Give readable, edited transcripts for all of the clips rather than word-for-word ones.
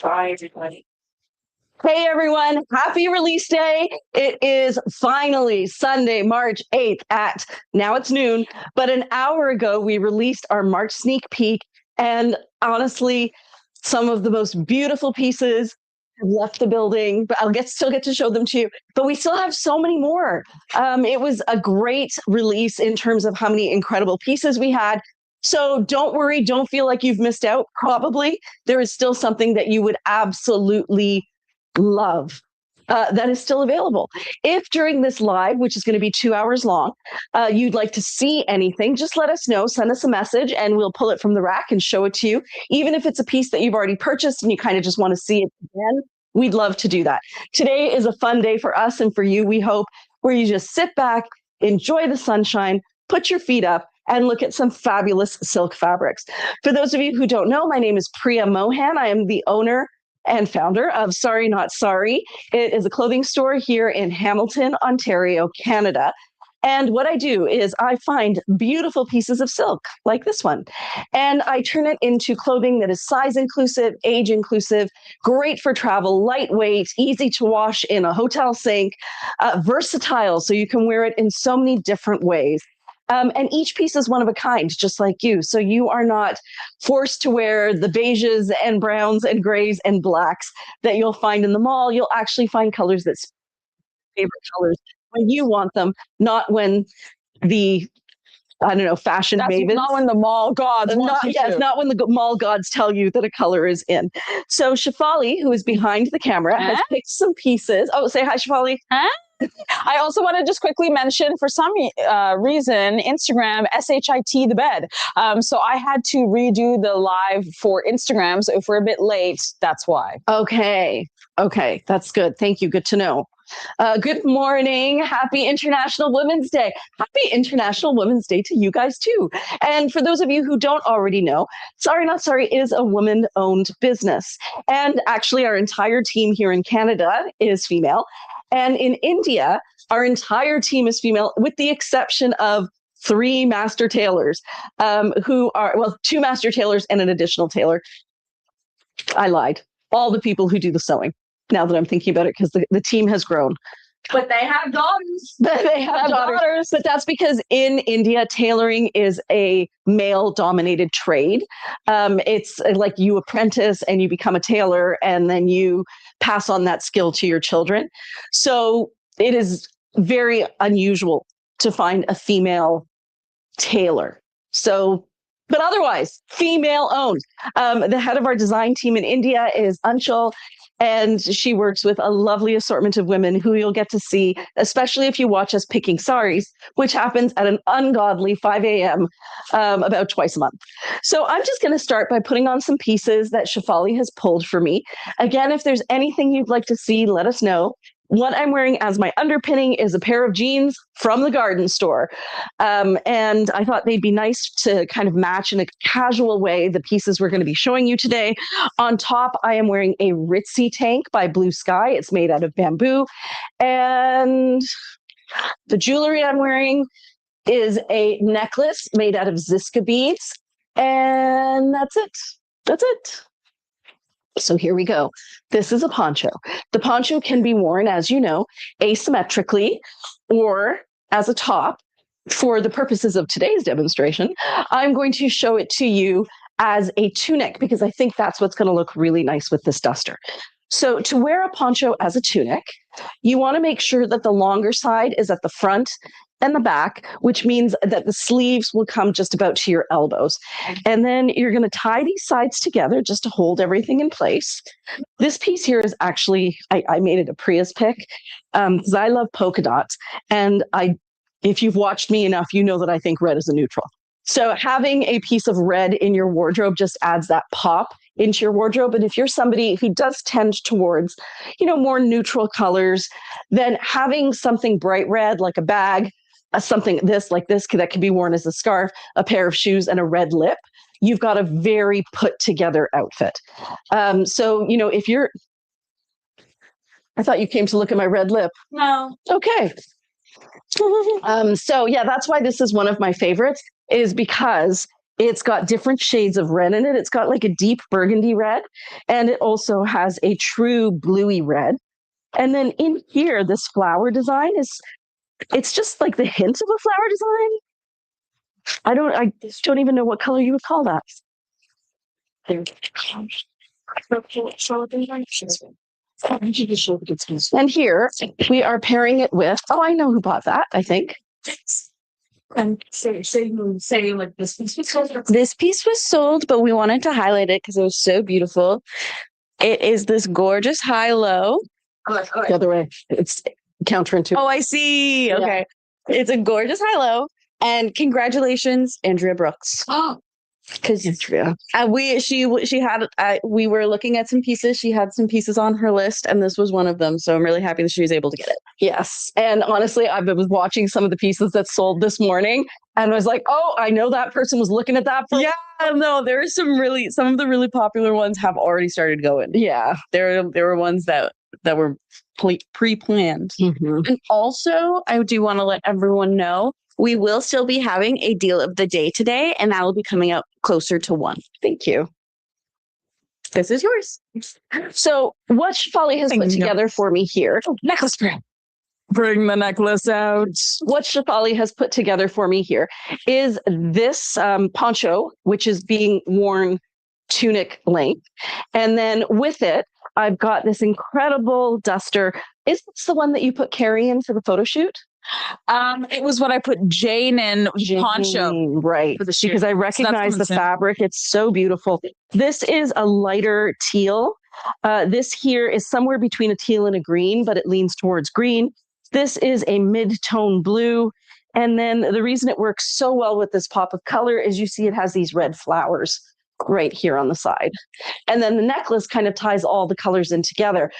Hi, everybody. Hey, everyone. Happy release day. It is finally Sunday, March 8th now it's noon, but an hour ago, we released our March sneak peek. And honestly, some of the most beautiful pieces have left the building, but still get to show them to you. But we still have so many more. It was a great release in terms of how many incredible pieces we had. So don't worry, don't feel like you've missed out. Probably there is still something that you would absolutely love that is still available. If during this live, which is going to be 2 hours long, you'd like to see anything, just let us know, send us a message, and we'll pull it from the rack and show it to you. Even if it's a piece that you've already purchased and you kind of just want to see it again, we'd love to do that. Today is a fun day for us and for you, we hope, where you just sit back, enjoy the sunshine, put your feet up, and look at some fabulous silk fabrics. For those of you who don't know, my name is Priya Mohan. I am the owner and founder of Sorry Not Sorry. It is a clothing store here in Hamilton, Ontario, Canada. And what I do is I find beautiful pieces of silk like this one, and I turn it into clothing that is size inclusive, age inclusive, great for travel, lightweight, easy to wash in a hotel sink, versatile, so you can wear it in so many different ways. And each piece is one of a kind, just like you. So you are not forced to wear the beiges and browns and grays and blacks that you'll find in the mall. You'll actually find colors that's favorite colors when you want them, not when the fashion mavens. Not when the mall gods want you Yes, to. not when the mall gods tell you that a color is in. So Shefali, who is behind the camera, has picked some pieces. Oh, say hi, Shefali. Huh? I also want to just quickly mention, for some reason, Instagram, SHIT the bed. So I had to redo the live for Instagram. So if we're a bit late, that's why. Okay, that's good. Thank you. Good to know. Good morning. Happy International Women's Day. Happy International Women's Day to you guys too. And for those of you who don't already know, Sorry Not Sorry is a woman-owned business. And actually our entire team here in Canada is female. And in India, our entire team is female, with the exception of 3 master tailors, who are, well, 2 master tailors and an additional tailor. I lied. All the people who do the sewing, now that I'm thinking about it, because the team has grown. But they have daughters. They have daughters. But that's because in India, tailoring is a male-dominated trade. It's like you apprentice and you become a tailor, and then you pass on that skill to your children. So it is very unusual to find a female tailor. So, but otherwise, female owned. The head of our design team in India is Anshul, and she works with a lovely assortment of women who you'll get to see, especially if you watch us picking saris, which happens at an ungodly 5 a.m. About twice a month. So I'm just going to start by putting on some pieces that Shefali has pulled for me. Again, if there's anything you'd like to see, let us know. What I'm wearing as my underpinning is a pair of jeans from the garden store. And I thought they'd be nice to kind of match in a casual way the pieces we're going to be showing you today. On top, I am wearing a Ritzy tank by Blue Sky. It's made out of bamboo. And the jewelry I'm wearing is a necklace made out of Ziska beads. And that's it. That's it. So here we go. This is a poncho. The poncho can be worn, as you know, asymmetrically or as a top. For the purposes of today's demonstration, I'm going to show it to you as a tunic, because I think that's what's going to look really nice with this duster. So to wear a poncho as a tunic, you want to make sure that the longer side is at the front and the back, which means that the sleeves will come just about to your elbows. And then you're going to tie these sides together just to hold everything in place. This piece here is actually, I made it a Priya's pick, because I love polka dots. And if you've watched me enough, you know that I think red is a neutral. So having a piece of red in your wardrobe just adds that pop into your wardrobe. And if you're somebody who does tend towards, more neutral colors, then having something bright red, like a bag, something like this that can be worn as a scarf, a pair of shoes, and a red lip, you've got a very put together outfit. So, if you're, I thought you came to look at my red lip. No. Okay. So yeah, that's why this is one of my favorites, is because It's got different shades of red in it. It's got like a deep burgundy red, and it also has a true bluey red. And then in here, this flower design it's just like the hint of a flower design. I just don't even know what color you would call that. And here we are pairing it with, oh, I know who bought that, I think. And say like this piece was sold. This piece was sold, but we wanted to highlight it because it was so beautiful. It is this gorgeous high-low. The other way. It's counterintuitive. Oh, I see. Yeah. Okay. It's a gorgeous high-low. And congratulations, Andrea Brooks. Oh, Because we were looking at some pieces. She had some pieces on her list, and this was one of them. So I'm really happy that she was able to get it. Yes. And honestly, I was watching some of the pieces that sold this morning and was like, oh, I know that person was looking at that. Yeah, no, there are some of the really popular ones have already started going. Yeah. There were ones that were pre-planned. Mm-hmm. And also, I do want to let everyone know we will still be having a deal of the day today, and that will be coming out closer to 1. Thank you. This is yours. So what Shefali has put Thank you. together for me here, Necklace spread. Bring the necklace out. what Shefali has put together for me here is this poncho, which is being worn tunic length. And then with it, I've got this incredible duster. Is this the one that you put Carrie in for the photo shoot? It was what I put Jane in poncho. Right. For the shoot. Because I So that's recognize coming the soon. fabric. It's so beautiful. This is a lighter teal. This here is somewhere between a teal and a green, but it leans towards green. This is a mid-tone blue. And then the reason it works so well with this pop of color is you see it has these red flowers right here on the side. And then the necklace kind of ties all the colors in together,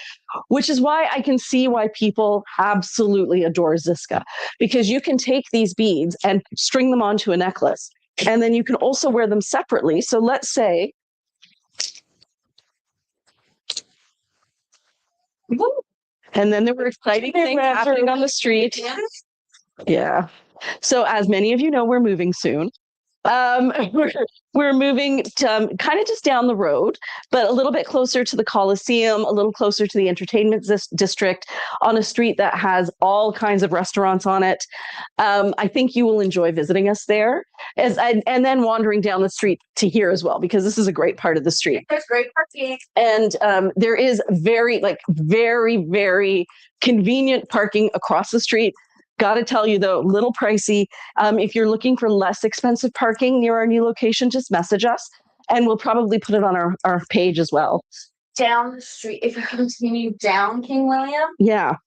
which is why I can see why people absolutely adore Ziska, because you can take these beads and string them onto a necklace, and then you can also wear them separately. So let's say, and then there were exciting things happening on the street. Yeah. So as many of you know, we're moving soon. We're moving to, kind of just down the road, but a little bit closer to the Coliseum, a little closer to the entertainment district, on a street that has all kinds of restaurants on it. I think you will enjoy visiting us there, and then wandering down the street to here as well, because this is a great part of the street. there's great parking. And there is very, very convenient parking across the street. Got to tell you though, little pricey. If you're looking for less expensive parking near our new location, just message us, and we'll probably put it on our page as well. Down the street, if you continue down King William, Yeah.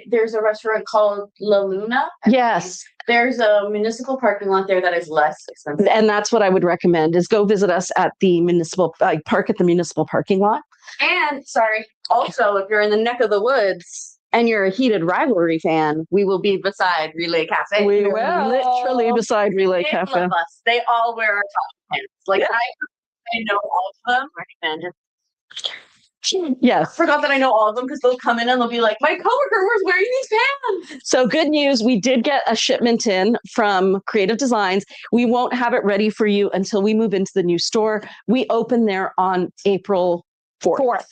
there's a restaurant called La Luna. Yes. There's a municipal parking lot there that is less expensive. And that's what I would recommend, is go visit us at the municipal, park at the municipal parking lot. And also, if you're in the neck of the woods and you're a heated rivalry fan, we will be beside Relay Cafe. We will. Literally beside Relay They Cafe. love us. They all wear our top pants. Like, Yeah. I know all of them. Recommend it. Yes. Forgot that I know all of them, because they'll come in and they'll be like, my coworker was wearing these pants. So good news, we did get a shipment in from Creative Designs. We won't have it ready for you until we move into the new store. We open there on April 4th,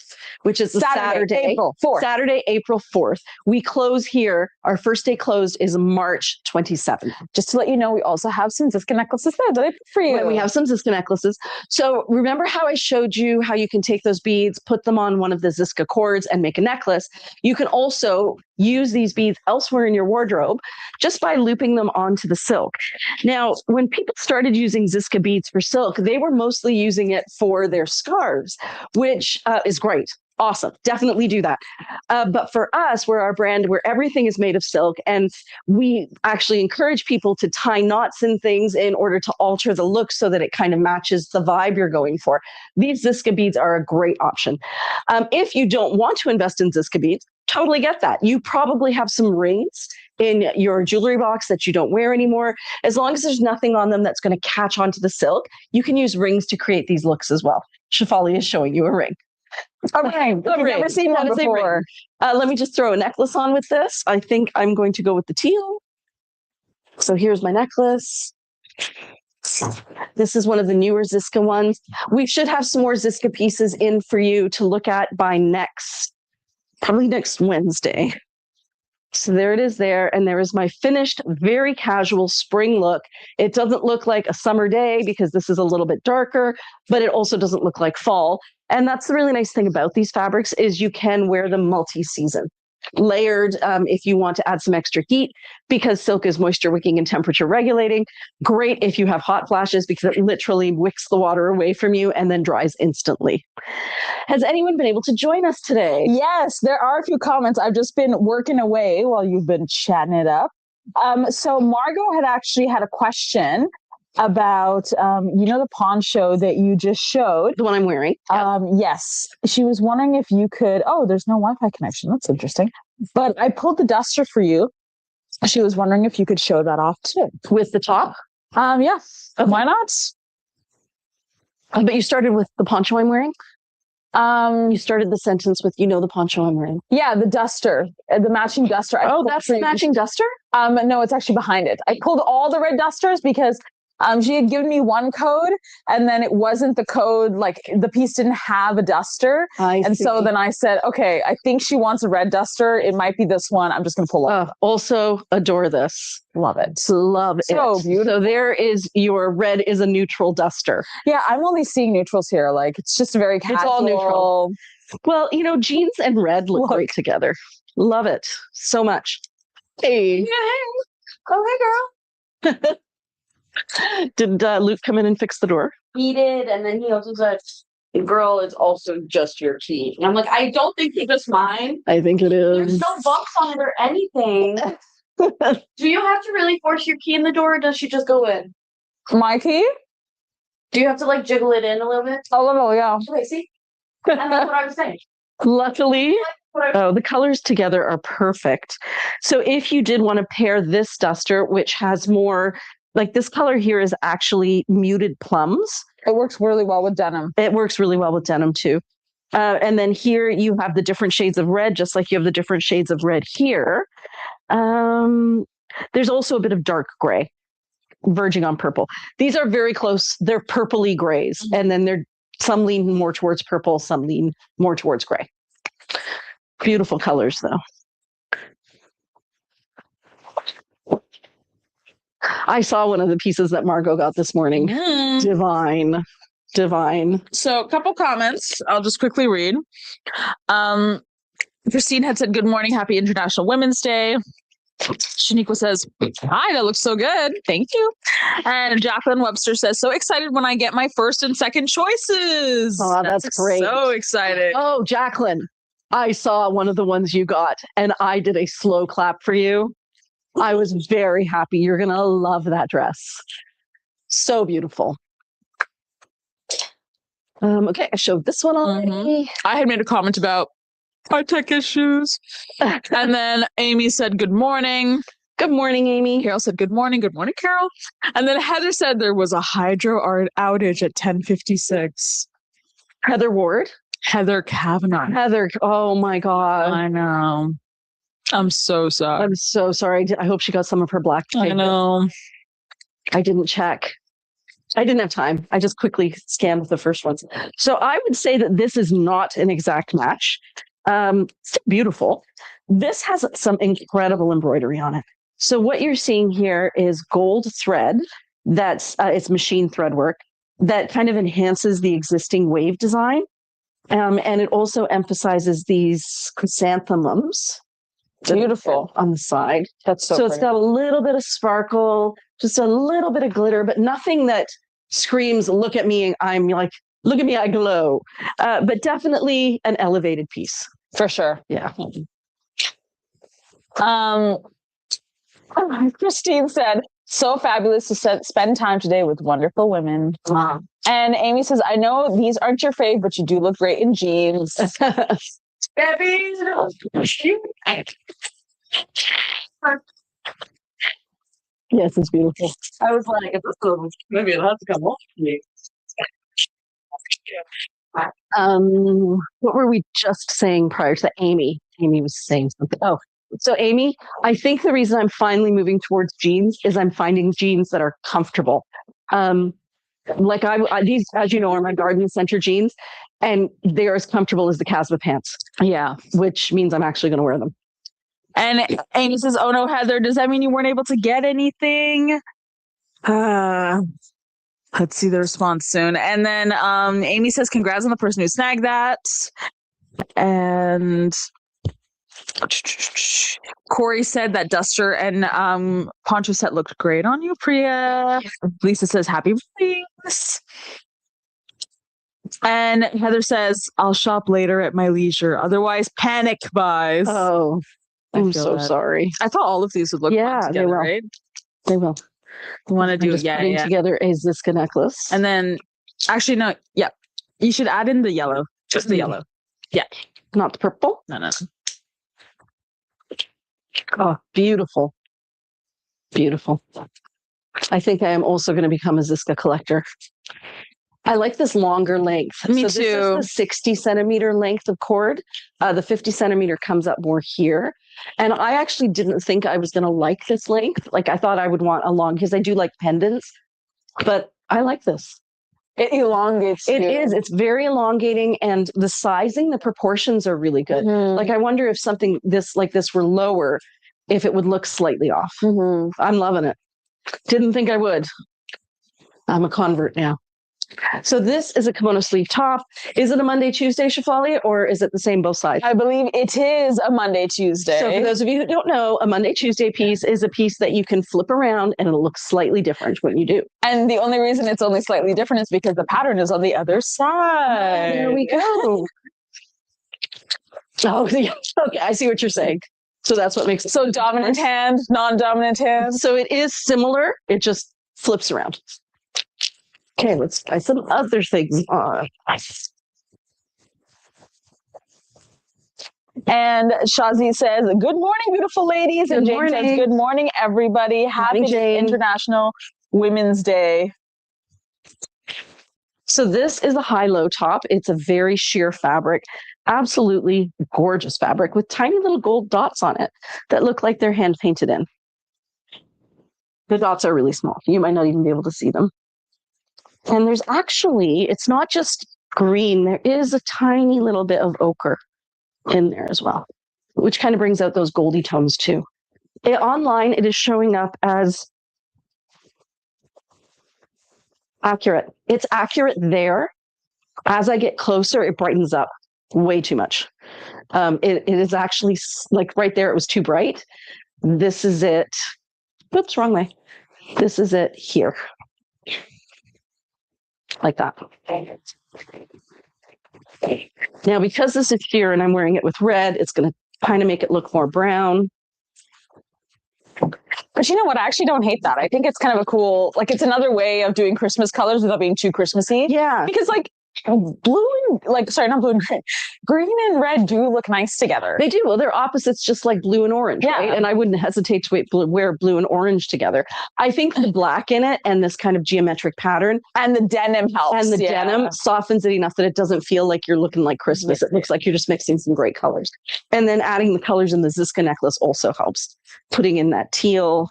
which is the Saturday, April 4th. Saturday, April 4th. We close here. Our first day closed is March 27th. Just to let you know, we also have some Ziska necklaces there that I put for you. When we have some Ziska necklaces. So remember how I showed you how you can take those beads, put them on one of the Ziska cords and make a necklace? You can also use these beads elsewhere in your wardrobe just by looping them onto the silk. Now, when people started using Ziska beads for silk, they were mostly using it for their scarves, which is great. Awesome. Definitely do that. But for us, we're our brand where everything is made of silk, and we actually encourage people to tie knots and things in order to alter the look so that it kind of matches the vibe you're going for. These Ziska beads are a great option. If you don't want to invest in Ziska beads, totally get that. You probably have some rings in your jewelry box that you don't wear anymore. As long as there's nothing on them that's going to catch onto the silk, you can use rings to create these looks as well. Shefali is showing you a ring. A ring. I've never seen That one is a ring. before. Let me just throw a necklace on with this. I think I'm going to go with the teal. So here's my necklace. This is one of the newer Ziska ones. We should have some more Ziska pieces in for you to look at by probably next Wednesday. So there it is there. And there is my finished, very casual spring look. It doesn't look like a summer day because this is a little bit darker, but it also doesn't look like fall. And that's the really nice thing about these fabrics is you can wear them multi-season. Layered if you want to add some extra heat because silk is moisture wicking and temperature regulating. Great if you have hot flashes because it literally wicks the water away from you and then dries instantly. Has anyone been able to join us today? Yes, there are a few comments. I've just been working away while you've been chatting it up. So Margot had actually had a question about, the poncho that you just showed. The one I'm wearing. Yes. She was wondering if you could, there's no Wi-Fi connection. That's interesting. But I pulled the duster for you. She was wondering if you could show that off too. With the top? Yeah. Okay. Why not? But you started with the poncho I'm wearing? You started the sentence with, the poncho I'm wearing. Yeah, the duster, the matching duster. That's the matching duster? No, it's actually behind it. I pulled all the red dusters because she had given me one code and then it wasn't the code, like the piece didn't have a duster. So then I said, okay, I think she wants a red duster. It might be this one. I'm just going to pull up. Also adore this. Love it. Love it. So beautiful. So there is your red is a neutral duster. Yeah, I'm only seeing neutrals here. Like it's just very casual. It's all neutral. Well, jeans and red look great together. Love it so much. Hey. Yeah, hey. Oh, hey, girl. Did Luke come in and fix the door? He did, and then he also said, "Girl, it's also just your key." And I'm like, I don't think it's just mine. I think it is. There's no bumps on it or anything. Do you have to really force your key in the door, or does she just go in? My key? Do you have to jiggle it in a little bit? A little, yeah. Okay, see? And that's what I was saying. Luckily, the colors together are perfect. So if you did want to pair this duster, which has more, like this color here is actually muted plums. It works really well with denim. It works really well with denim too. And then here you have the different shades of red, just like you have the different shades of red here. There's also a bit of dark gray verging on purple. These are very close. They're purpley grays. Mm-hmm. And then some lean more towards purple, some lean more towards gray. Beautiful colors though. I saw one of the pieces that Margot got this morning. Divine. So a couple comments. I'll just quickly read. Christine had said, "Good morning. Happy International Women's Day." Shaniqua says, "Hi, that looks so good. Thank you." And Jacqueline Webster says, "So excited when I get my first and second choices." Oh, that's great. So excited. Oh, Jacqueline, I saw one of the ones you got and I did a slow clap for you. I was very happy. You're going to love that dress. So beautiful. Okay, I showed this one already. Mm-hmm. I had made a comment about my tech issues. And then Amy said, "Good morning." Good morning, Amy. Carol said, "Good morning." Good morning, Carol. And then Heather said there was a hydro outage at 10:56. Heather Ward? Heather Kavanaugh. Heather, oh my God. I know. I'm so sorry. I'm so sorry. I hope she got some of her black tape. I know. I didn't check. I didn't have time. I just quickly scanned the first ones. So I would say that this is not an exact match. It's beautiful. This has some incredible embroidery on it. So what you're seeing here is gold thread. That's it's machine thread work that kind of enhances the existing wave design. And it also emphasizes these chrysanthemums. Beautiful. On the side. That's so it's got a little bit of sparkle, just a little bit of glitter, but nothing that screams, "Look at me, I'm like, look at me, I glow." But definitely an elevated piece. For sure. Yeah. Christine said, "So fabulous to spend time today with wonderful women." And Amy says, "I know these aren't your fave, but you do look great in jeans." Baby. Yes, it's beautiful. I was like, if this goes, maybe it'll have to come off me. What were we just saying prior to that? Amy was saying something. Oh, so Amy, I think the reason I'm finally moving towards jeans is I'm finding jeans that are comfortable. Like these, as you know, are my garden center jeans, and they're as comfortable as the Casba pants. Yeah. Which means I'm actually going to wear them. And Amy says, "Oh no, Heather, does that mean you weren't able to get anything?" Let's see the response soon. And then Amy says, "Congrats on the person who snagged that." And Corey said that duster and poncho set looked great on you, Priya. Lisa says, "Happy release." And Heather says, "I'll shop later at my leisure. Otherwise, panic buys." Oh, I'm so sorry. I thought all of these would look fun together, they will. right? They will. You want to do putting together a Ziska necklace. And then, actually, no, yeah. You should add in the yellow. Just the yellow. Yeah. Not the purple? No. Oh, beautiful. Beautiful. I think I am also going to become a Ziska collector. I like this longer length. Me too. This is the 60 centimeter length of cord. The 50 centimeter comes up more here. And I actually didn't think I was going to like this length. Like I thought I would want a long, because I do like pendants, but I like this. It elongates. It is. It's very elongating, and the sizing, the proportions are really good. Mm-hmm. Like I wonder if something like this were lower, if it would look slightly off. Mm-hmm. I'm loving it. Didn't think I would. I'm a convert now. So this is a kimono sleeve top. Is it a Monday, Tuesday, Shefali, or is it the same both sides? I believe it is a Monday, Tuesday. So for those of you who don't know, a Monday, Tuesday piece is a piece that you can flip around and it'll look slightly different when you do. And the only reason it's only slightly different is because the pattern is on the other side. There we go. Oh, yeah. Okay, I see what you're saying. So that's what makes it. So dominant hand, non-dominant hand. So it is similar. It just flips around. Okay, let's try some other things on. And Shazi says, "Good morning, beautiful ladies." And Jane says, "Good morning, everybody. Happy International Women's Day." So this is a high-low top. It's a very sheer fabric, absolutely gorgeous fabric with tiny little gold dots on it that look like they're hand painted in. The dots are really small. You might not even be able to see them. And there's actually, it's not just green. There is a tiny little bit of ochre in there as well, which kind of brings out those goldy tones too. Online, it is showing up as accurate. It's accurate there. As I get closer, it brightens up way too much. It is actually like right there, it was too bright. This is it. Oops, wrong way. This is it here. Like that. Now, because this is sheer and I'm wearing it with red, it's going to kind of make it look more brown. But you know what? I actually don't hate that. I think it's kind of a cool, like it's another way of doing Christmas colors without being too Christmassy. Yeah. Because like blue and not blue and green and red do look nice together. They do. Well, they're opposites, just like blue and orange, right? And I wouldn't hesitate to wear blue and orange together. I think the black in it and this kind of geometric pattern and the denim helps. And the denim softens it enough that it doesn't feel like you're looking like Christmas. It looks like you're just mixing some great colors. And then adding the colors in the Ziska necklace also helps. Putting in that teal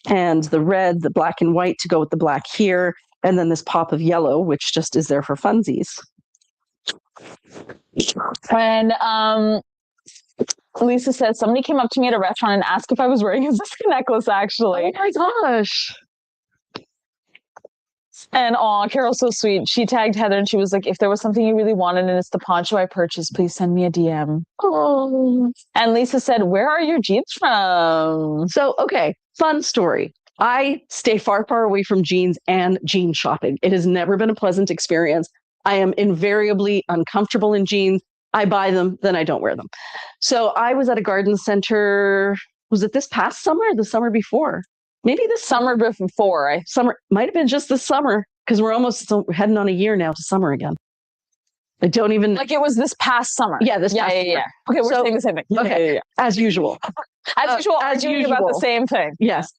and the red, the black and white to go with the black here. And then this pop of yellow, which just is there for funsies. And Lisa says, somebody came up to me at a restaurant and asked if I was wearing a Ziska necklace, actually. Oh my gosh. And Carol's so sweet. She tagged Heather and she was like, if there was something you really wanted and it's the poncho I purchased, please send me a DM. Oh. And Lisa said, where are your jeans from? So, okay, fun story. I stay far, far away from jeans and jean shopping. It has never been a pleasant experience. I am invariably uncomfortable in jeans. I buy them, then I don't wear them. So I was at a garden center. Was it this past summer or the summer before? Maybe this summer before. Summer might have been just this summer because we're almost heading on a year now to summer again. I don't even like it was this past summer. Yeah, this past summer. Yeah. Okay, we're saying the same thing. Okay, as usual. As usual, about the same thing. Yes.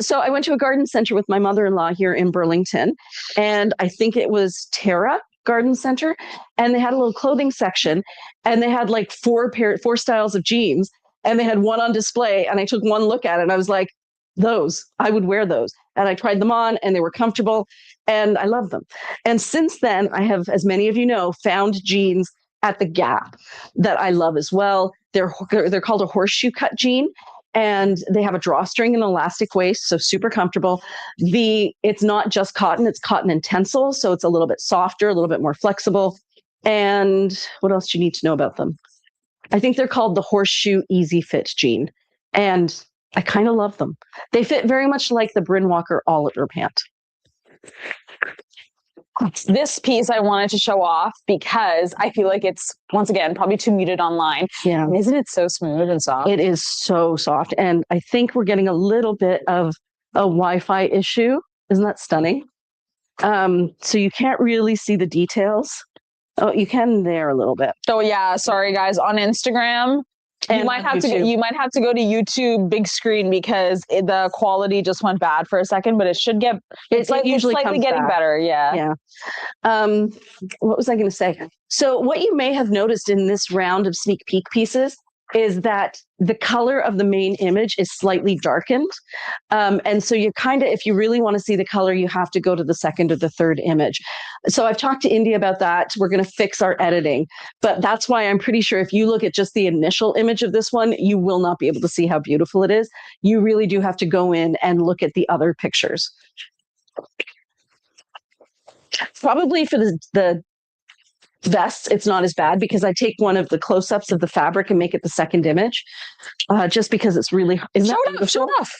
So I went to a garden center with my mother-in-law here in Burlington, and I think it was Terra Garden Center, and they had a little clothing section, and they had like four styles of jeans, and they had one on display, and I took one look at it, and I was like, I would wear those. and I tried them on and they were comfortable and I love them. And since then, I have, as many of you know, found jeans at the Gap that I love as well. They're called a horseshoe cut jean, and they have a drawstring and elastic waist, so super comfortable. It's not just cotton, it's cotton and tensile, so it's a little bit softer, a little bit more flexible. And what else do you need to know about them? I think they're called the Horseshoe Easy Fit jean, and I kind of love them. They fit very much like the Bryn Walker Oliver pant. This piece I wanted to show off because I feel like it's, once again, probably too muted online. Yeah. And isn't it so smooth and soft? It is so soft. And I think we're getting a little bit of a Wi-Fi issue. Isn't that stunning? So you can't really see the details. Oh, you can there a little bit. Oh yeah, sorry guys. On Instagram, you might have to go to YouTube big screen because the quality just went bad for a second, but it should get it's usually slightly getting back. Better. Yeah. What was I going to say? So what you may have noticed in this round of sneak peek pieces is that the color of the main image is slightly darkened. And so you kind of, if you really want to see the color, you have to go to the second or the third image. So I've talked to India about that. We're going to fix our editing, but that's why I'm pretty sure if you look at just the initial image of this one, you will not be able to see how beautiful it is. You really do have to go in and look at the other pictures. Probably for the vests, it's not as bad because I take one of the close-ups of the fabric and make it the second image, just because it's really. Show it off.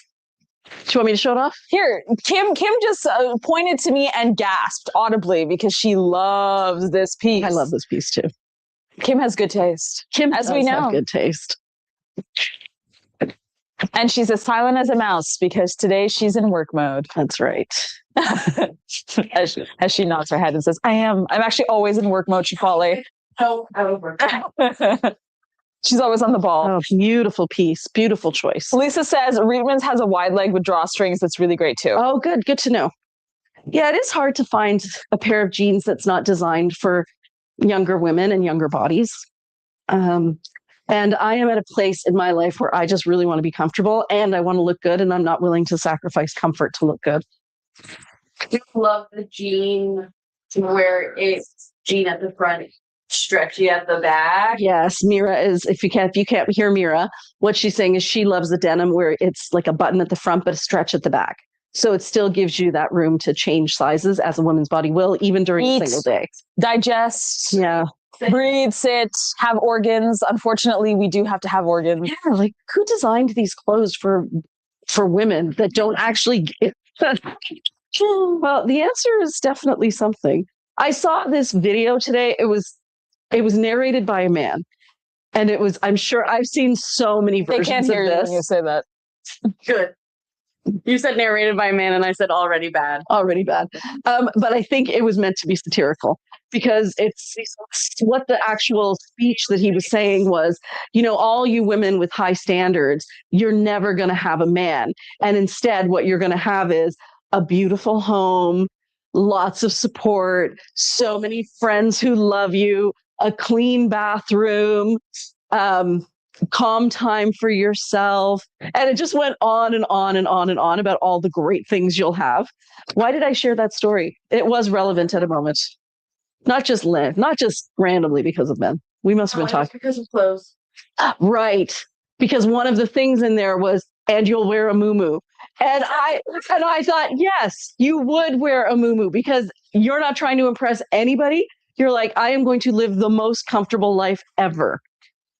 Do you want me to show it off? Here, Kim just pointed to me and gasped audibly because she loves this piece. I love this piece too. Kim has good taste. Kim, as we know, have good taste. And she's as silent as a mouse because today she's in work mode. That's right. as she nods her head and says, I'm actually always in work mode, Chipotle. Oh, I would work. She's always on the ball. Oh, beautiful piece. Beautiful choice. Lisa says Reitman's has a wide leg with drawstrings. That's really great too. Oh, good. Good to know. Yeah, it is hard to find a pair of jeans that's not designed for younger women and younger bodies. And I am at a place in my life where I just really want to be comfortable and I want to look good, and I'm not willing to sacrifice comfort to look good. I love the jean where it's jean at the front, stretchy at the back. Yes, Mira is, if you can't hear Mira, what she's saying is she loves the denim where it's like a button at the front, but a stretch at the back. So it still gives you that room to change sizes as a woman's body will, even during a single day. Digest. Yeah. Breathe, sit, have organs. Unfortunately, we do have to have organs. Yeah, like who designed these clothes for women that don't actually get... Well, the answer is definitely something. I saw this video today. It was narrated by a man. And it was, I'm sure I've seen so many versions of this. They can't hear you when you say that. Good. You said narrated by a man and I said already bad. Already bad. But I think it was meant to be satirical because it's what the actual speech that he was saying was, all you women with high standards, you're never going to have a man. And instead, what you're going to have is a beautiful home, lots of support, so many friends who love you, a clean bathroom, calm time for yourself. And it just went on and on and on and on about all the great things you'll have. Why did I share that story? It was relevant at a moment. Not just randomly because of men. We must have been talking. Because of clothes. Right. Because one of the things in there was, and you'll wear a muumuu. And I thought, yes, you would wear a muumuu because you're not trying to impress anybody. You're like, I am going to live the most comfortable life ever.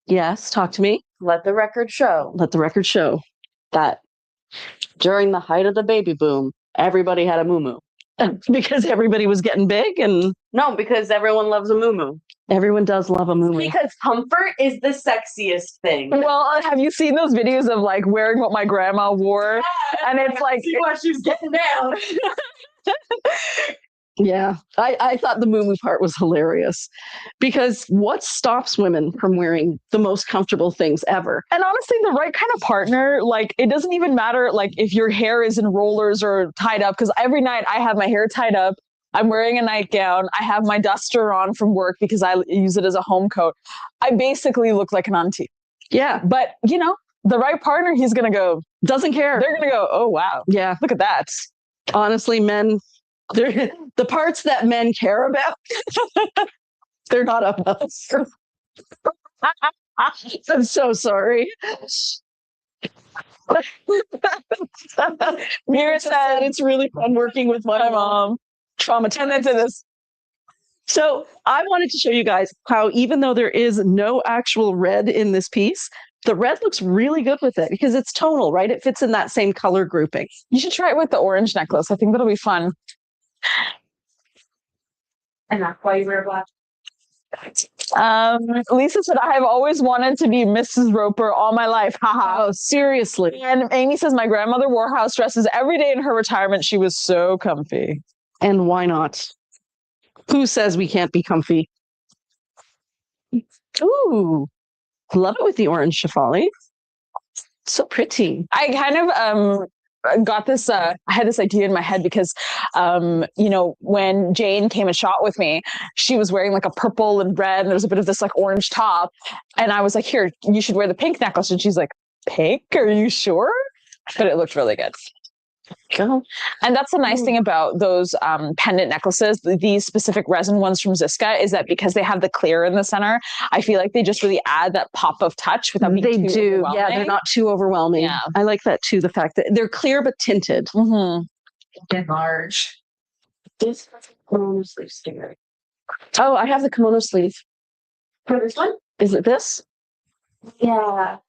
Yes, talk to me. Let the record show. Let the record show that during the height of the baby boom, everybody had a muumuu. Because everybody was getting big and... No, because everyone loves a muumuu. Everyone does love a muumuu. Because comfort is the sexiest thing. Well, have you seen those videos of like wearing what my grandma wore? Yeah, and it's like... See what she was getting down. Yeah, I thought the muumuu part was hilarious because what stops women from wearing the most comfortable things ever? And honestly, the right kind of partner, like it doesn't even matter like if your hair is in rollers or tied up, because every night I have my hair tied up. I'm wearing a nightgown. I have my duster on from work because I use it as a home coat. I basically look like an auntie. Yeah. But, the right partner, he's going to go, doesn't care. They're going to go, oh, wow. Yeah. Look at that. Honestly, men, they're the parts that men care about. They're not of us. I'm so sorry. Mira said it's really fun working with my mom. Traumatized into this. So I wanted to show you guys how, even though there is no actual red in this piece, the red looks really good with it because it's tonal, right? It fits in that same color grouping. You should try it with the orange necklace. I think that'll be fun. And that's why you wear black. Lisa said, I have always wanted to be Mrs. Roper all my life. Haha. Oh, seriously. And Amy says, my grandmother wore house dresses every day in her retirement. She was so comfy. And why not? Who says we can't be comfy? Ooh, love it with the orange chiffon. So pretty. I kind of got this, I had this idea in my head because, you know, when Jane came and shot with me, she was wearing like a purple and red, and there was a bit of this like orange top. And I was like, here, you should wear the pink necklace. And she's like, pink? Are you sure? But it looked really good. Go. And that's the nice thing about those pendant necklaces, these specific resin ones from Ziska, is that because they have the clear in the center, I feel like they just really add that pop of touch without being too overwhelming. Yeah, they're not too overwhelming. Yeah. I like that too, the fact that they're clear but tinted. Mm-hmm. And large. This kimono sleeve sticker. Oh, I have the kimono sleeve. For this one? Is it this? Yeah.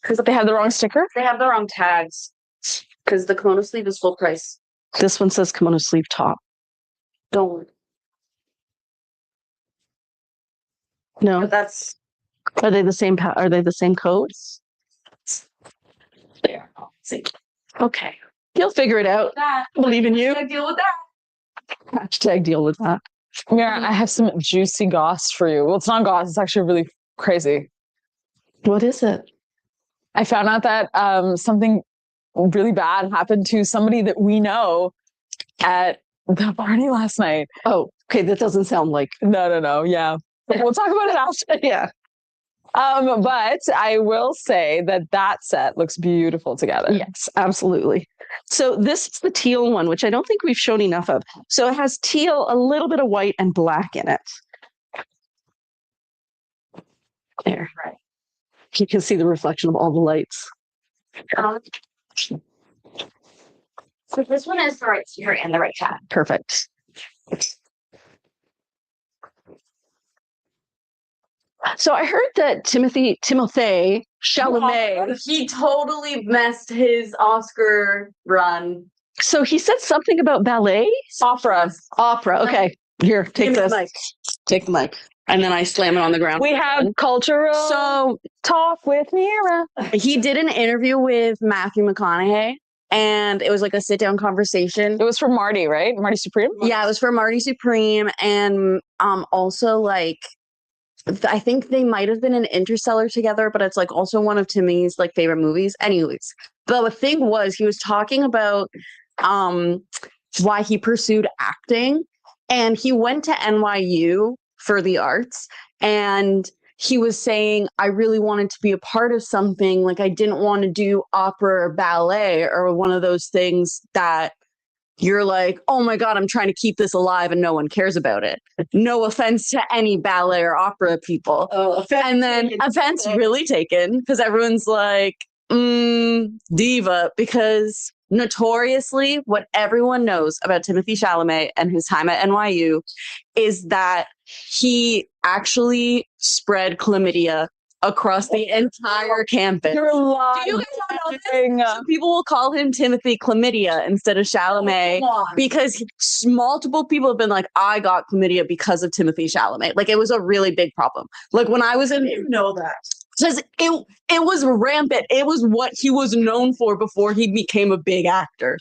Because they have the wrong sticker? They have the wrong tags. Because the kimono sleeve is full price. This one says kimono sleeve top. Don't. No. But that's. Are they the same? Are they the same codes? There. See. Okay. You'll figure it out. That. I believe in you. Deal with that. Hashtag deal with that. Yeah, I have some juicy goss for you. Well, it's not goss. It's actually really crazy. What is it? I found out that something really bad happened to somebody that we know at the party last night. Oh, okay. That doesn't sound like. No. Yeah. We'll talk about it after. Yeah. But I will say that set looks beautiful together. Yes, absolutely. So this is the teal one, which I don't think we've shown enough of. So it has teal, a little bit of white and black in it. There. Right. You can see the reflection of all the lights. So this one is the right sticker and the right tag. Perfect. So I heard that Timothée Chalamet. He totally messed his Oscar run. So he said something about ballet? Opera. Okay. Here, take Give me the this. mic. Take the mic. And then I slam it on the ground. We have cultural So talk with Mira. he did an interview with Matthew McConaughey, and it was like a sit-down conversation. It was for Marty, right? Marty Supreme? Yeah, it was for Marty Supreme, and also like I think they might have been in Interstellar together, but it's like also one of Timmy's like favorite movies. Anyways, but the thing was, he was talking about why he pursued acting, and he went to NYU for the arts, and he was saying, I really wanted to be a part of something. Like, I didn't want to do opera or ballet or one of those things that you're like, oh my God, I'm trying to keep this alive and no one cares about it. No offense to any ballet or opera people. And then offense really taken because everyone's like, diva, because notoriously what everyone knows about Timothée Chalamet and his time at NYU is that he actually spread chlamydia across the entire campus. You're lying. Do you guys not know this? So people will call him Timothy Chlamydia instead of Chalamet because multiple people have been like, I got chlamydia because of Timothy Chalamet. Like, it was a really big problem. Like, when I was in, You know that. because it was rampant. It was what he was known for before he became a big actor.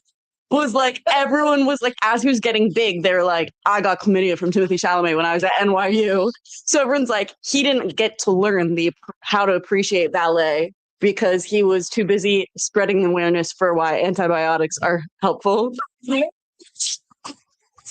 Was like, everyone was like, as he was getting big, they're like, I got chlamydia from Timothée Chalamet when I was at NYU. So everyone's like, he didn't get to learn how to appreciate ballet because he was too busy spreading awareness for why antibiotics are helpful. It's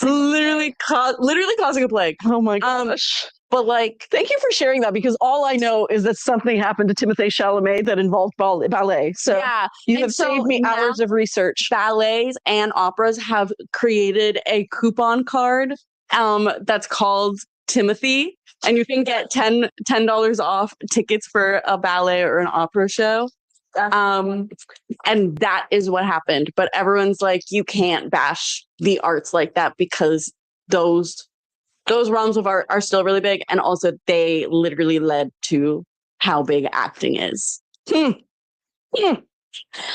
literally causing a plague. Oh my gosh. But like, Thank you for sharing that, because all I know is that something happened to Timothée Chalamet that involved ballet. So yeah, you and have so saved me now hours of research. ballets and operas have created a coupon card that's called Timothy, and you can get $10 off tickets for a ballet or an opera show. And that is what happened. But everyone's like, you can't bash the arts like that, because those realms of art are still really big, and also they literally led to how big acting is.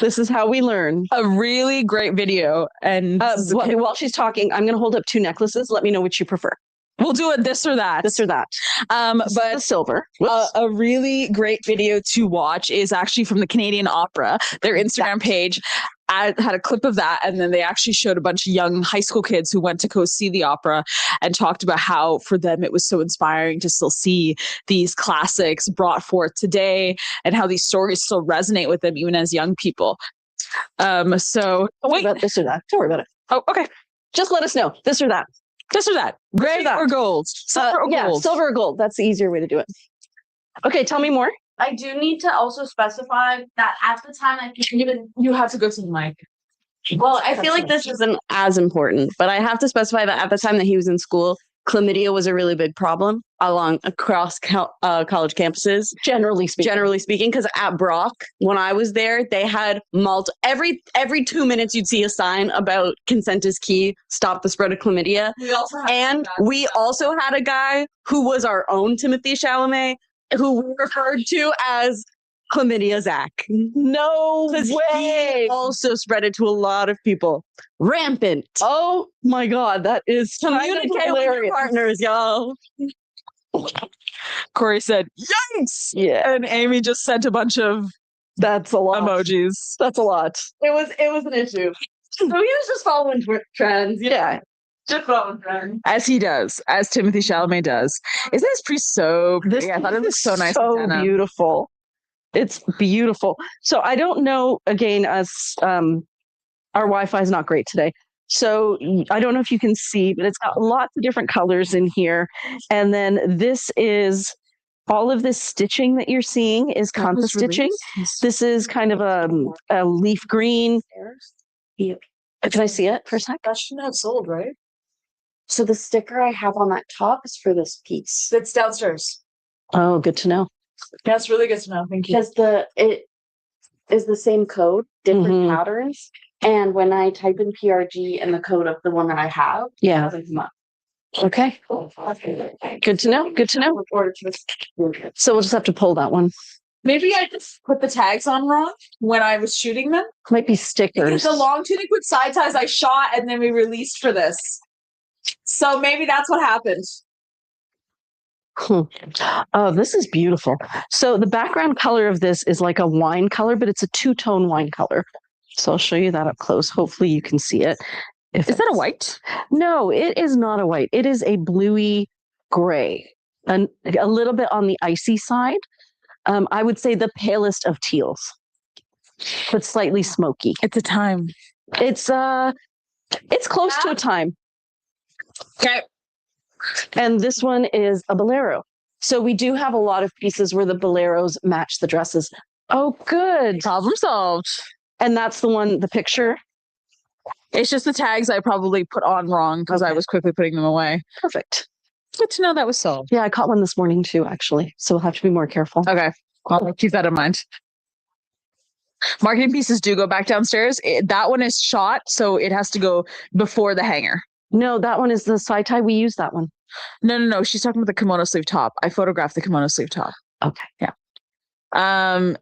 This is how we learn. A really great video. And While she's talking, I'm going to hold up 2 necklaces. Let me know which you prefer. we'll do it this or that. This or that. This is But the silver. a really great video to watch is actually from the Canadian Opera. Their Instagram page had a clip of that, and then they actually showed a bunch of young high school kids who went to go see the opera and talked about how for them it was so inspiring to still see these classics brought forth today, and how these stories still resonate with them even as young people. Don't worry about this or that. Don't worry about it. Oh, okay. Just let us know. This or that. This or that. Gray or gold. Silver or gold. Silver or gold. That's the easier way to do it. Okay, tell me more. I do need to also specify that at the time I You have to go to the mic. Well, I feel like this isn't as important, but I have to specify that at the time that he was in school, chlamydia was a really big problem across college campuses. Generally speaking, Because at Brock, when I was there, they had every 2 minutes you'd see a sign about consent is key, stop the spread of chlamydia. We also had a guy who was our own Timothée Chalamet, who we referred to as Chlamydia Zach. No way. He also spread it to a lot of people. Rampant. Oh my God, that is Communicate with your partners, y'all. Corey said, "Yikes!" Yeah, And Amy just sent a bunch of that's a lot. emojis. That's a lot. it was an issue. So he was just following trends. Yeah. Just following trends. As he does, as Timothée Chalamet does. Isn't this piece so pretty? I thought it was so nice. So beautiful. It's beautiful. So I don't know, again, as our Wi-Fi is not great today. So I don't know if you can see, but it's got lots of different colors in here. And then this is all of this stitching that you're seeing is Kanta stitching. This is kind of a leaf green. Yeah. Can I see it for a sec? That shouldn't have sold, right? So the sticker I have on that top is for this piece. It's downstairs. Oh, good to know. That's really good to know. Thank you. Because it is the same code, different patterns. And when I type in PRG and the code of the one that I have, it doesn't come up. Okay. Good to know. Good to know. So we'll just have to pull that one. Maybe I just put the tags on wrong when I was shooting them. Might be stickers. The long tunic with side ties I shot and then we released for this. So maybe that's what happened. Oh, this is beautiful. So the background color of this is like a wine color, but it's a 2-tone wine color. So I'll show you that up close. Hopefully you can see it. Is that a white? No, it is not a white. It is a bluey gray, and a little bit on the icy side. I would say the palest of teals, but slightly smoky. It's a time. It's close to a time. Okay. And this one is a bolero. So we do have a lot of pieces where the boleros match the dresses. Oh, good. Problem solved. And that's the one, the picture. It's just the tags I probably put on wrong because I was quickly putting them away. Perfect. Good to know that was solved. Yeah, I caught one this morning too, actually. So we'll have to be more careful. Okay. I'll keep that in mind. Marketing pieces do go back downstairs. That one is shot, so it has to go before the hanger. No, that one is the side tie. We use that one. No. She's talking about the kimono sleeve top. I photographed the kimono sleeve top. Okay. Yeah. And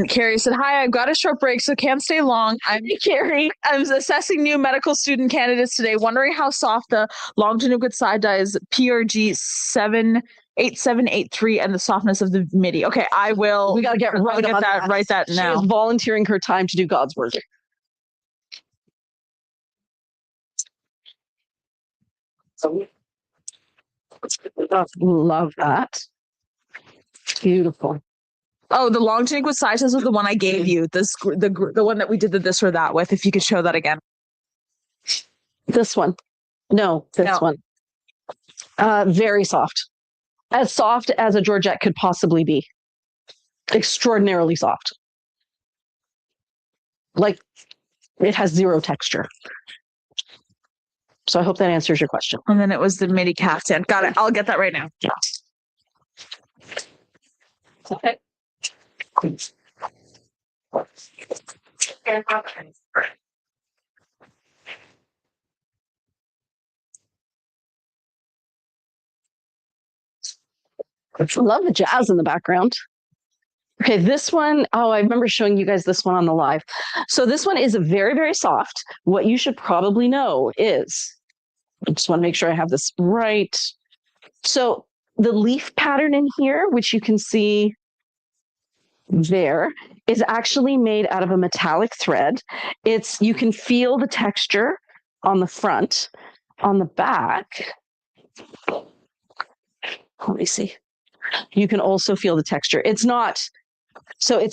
Carrie said, "Hi, I've got a short break, so can't stay long. I'm Carrie. I'm assessing new medical student candidates today, wondering how soft the long tunic with side dies PRG 78783 and the softness of the midi." Okay, I will. We got to get right on that. Write that now. She is volunteering her time to do God's work. Love that. Beautiful. Oh, the long tunic with side ties was the one I gave you. The one that we did the this or that with. If you could show that again. This one. No, this one. Very soft. as soft as a georgette could possibly be. Extraordinarily soft. Like, it has zero texture. So I hope that answers your question. And then it was the midi caftan. Got it. I'll get that right now. Okay. Love the jazz in the background. Okay, this one, oh, I remember showing you guys this one on the live. So this one is very, very soft. What you should probably know is, I just want to make sure I have this right. So the leaf pattern in here, which you can see there, is actually made out of a metallic thread. You can feel the texture on the front. On the back, let me see. You can also feel the texture. It's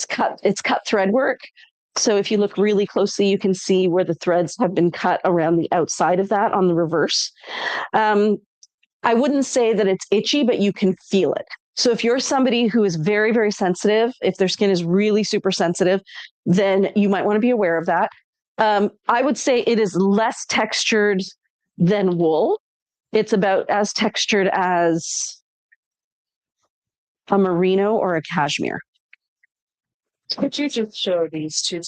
cut thread work. So if you look really closely, you can see where the threads have been cut around the outside of that on the reverse. I wouldn't say that it's itchy, but you can feel it. So if you're somebody who is very, very sensitive, if their skin is really super sensitive, then you might want to be aware of that. I would say it is less textured than wool. It's about as textured as a merino or a cashmere. Could you just show these two?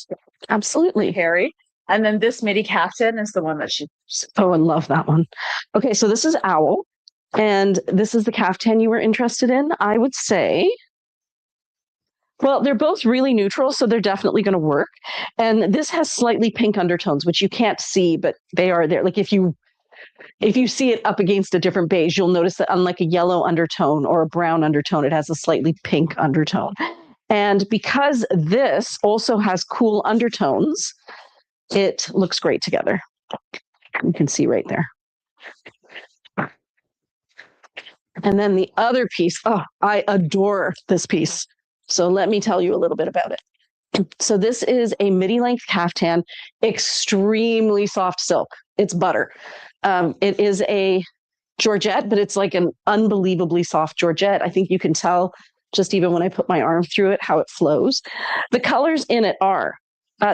Absolutely. Harry. And then this midi caftan is the one that she. Oh, I love that one. Okay, so this is Owl, and this is the caftan you were interested in. I would say, well, they're both really neutral, so they're definitely going to work. And this has slightly pink undertones, which you can't see, but they are there. Like if you see it up against a different beige, you'll notice that unlike a yellow undertone or a brown undertone, it has a slightly pink undertone. And because this also has cool undertones, it looks great together. You can see right there. And then the other piece, oh, I adore this piece. So let me tell you a little bit about it. So this is a midi length caftan, extremely soft silk. It's butter. It is a georgette, but it's like an unbelievably soft georgette. I think you can tell just even when I put my arm through it, how it flows. The colors in it are,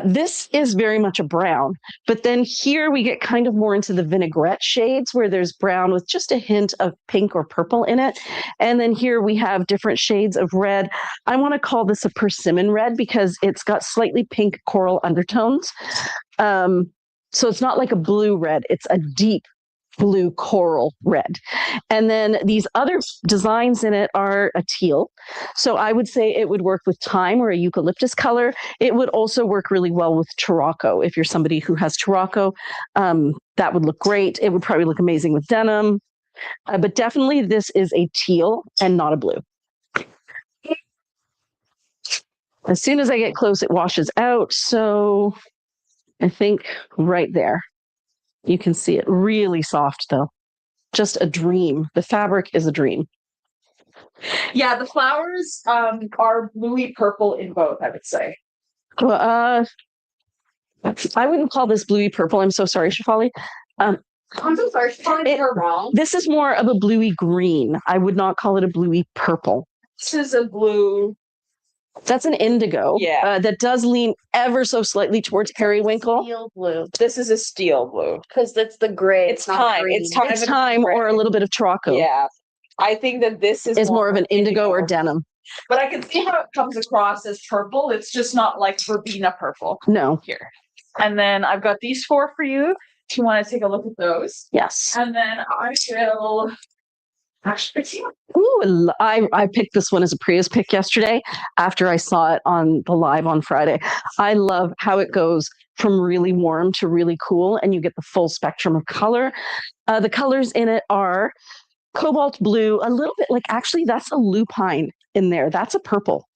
this is very much a brown, but then here we get kind of more into the vinaigrette shades where there's brown with just a hint of pink or purple in it. And then here we have different shades of red. I want to call this a persimmon red because it's got slightly pink coral undertones. So it's not like a blue red, it's a deep blue coral red. And then these other designs in it are a teal. So I would say it would work with thyme or a eucalyptus color. It would also work really well with Tarocco. If you're somebody who has Tarocco, that would look great. It would probably look amazing with denim. But definitely this is a teal and not a blue. As soon as I get close, it washes out. So I think right there. You can see it really soft, though. Just a dream. The fabric is a dream. Yeah, the flowers are bluey purple in both, I would say. Well, I wouldn't call this bluey purple. I'm so sorry, Shefali. I'm so sorry, Shefali, you're wrong. This is more of a bluey green. I would not call it a bluey purple. This is a blue. That's an indigo. Yeah. That does lean ever so slightly towards periwinkle. Steel blue. This is a steel blue. Because that's the gray. It's not thyme. green. It's thyme. It's thyme or a little bit of Tarocco. Yeah. I think that this is more of an indigo or denim. But I can see how it comes across as purple. It's just not like verbena purple. No. Here. And then I've got these four for you if you want to take a look at those. Yes. And then I will actually. Ooh, I picked this one as a Priya's pick yesterday after I saw it on the live on Friday. I love how it goes from really warm to really cool, and you get the full spectrum of color. The colors in it are cobalt blue, a little bit like, actually, that's a lupine in there. That's a purple.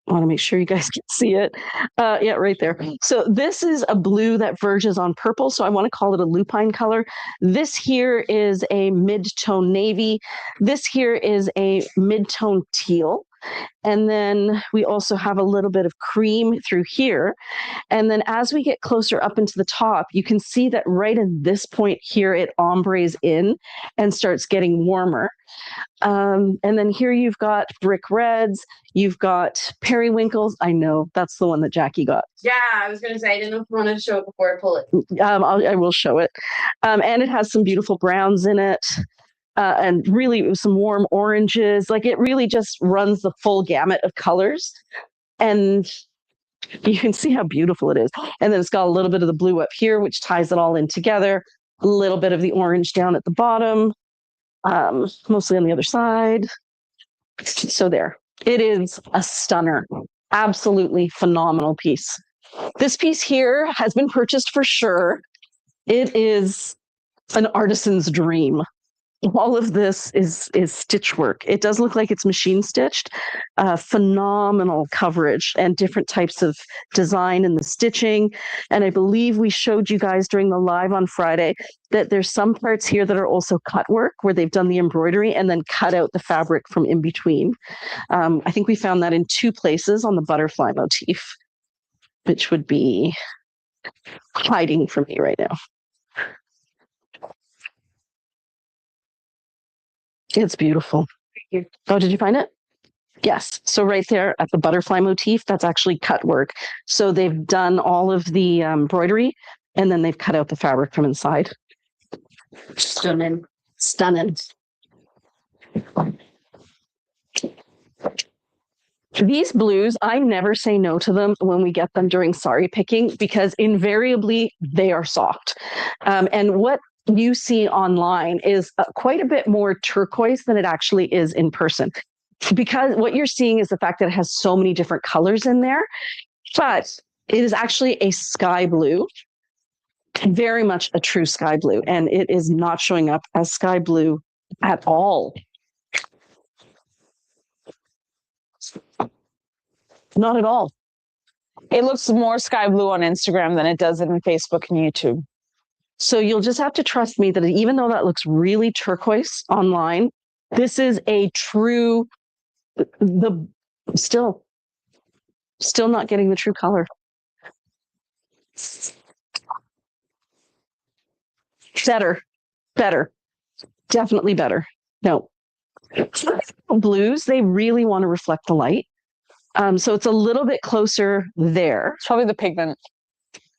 I want to make sure you guys can see it. Yeah, right there. So this is a blue that verges on purple. So I want to call it a lupine color. This here is a mid-tone navy. This here is a mid-tone teal. And then we also have a little bit of cream through here. And then as we get closer up into the top, you can see that right at this point here, it ombres in and starts getting warmer. And then here you've got brick reds, you've got periwinkles. I know that's the one that Jackie got. Yeah, I was gonna say I didn't know if you wanted to show it before I pull it. I will show it. And it has some beautiful browns in it. And really some warm oranges. Like it really just runs the full gamut of colors. And you can see how beautiful it is. And then it's got a little bit of the blue up here, which ties it all in together. A little bit of the orange down at the bottom, mostly on the other side. So there. It is a stunner. Absolutely phenomenal piece. This piece here has been purchased for sure. It is an artisan's dream. All of this is stitch work. It does look like it's machine stitched. Phenomenal coverage and different types of design in the stitching. And I believe we showed you guys during the live on Friday that there's some parts here that are also cut work where they've done the embroidery and then cut out the fabric from in between. I think we found that in 2 places on the butterfly motif, which would be hiding from me right now. It's beautiful. Oh, did you find it? Yes. So right there at the butterfly motif, that's actually cut work. So they've done all of the embroidery and then they've cut out the fabric from inside. Stunning. Stunning. These blues, I never say no to them when we get them during sari picking because invariably they are soft. And what you see online is quite a bit more turquoise than it actually is in person. Because what you're seeing is the fact that it has so many different colors in there, but it is actually a sky blue, very much a true sky blue, and it is not showing up as sky blue at all. Not at all. It looks more sky blue on Instagram than it does in Facebook and YouTube. So you'll just have to trust me that even though that looks really turquoise online, this is a true, still not getting the true color. Better, definitely better. No, blues, they really want to reflect the light. So it's a little bit closer there. It's probably the pigment.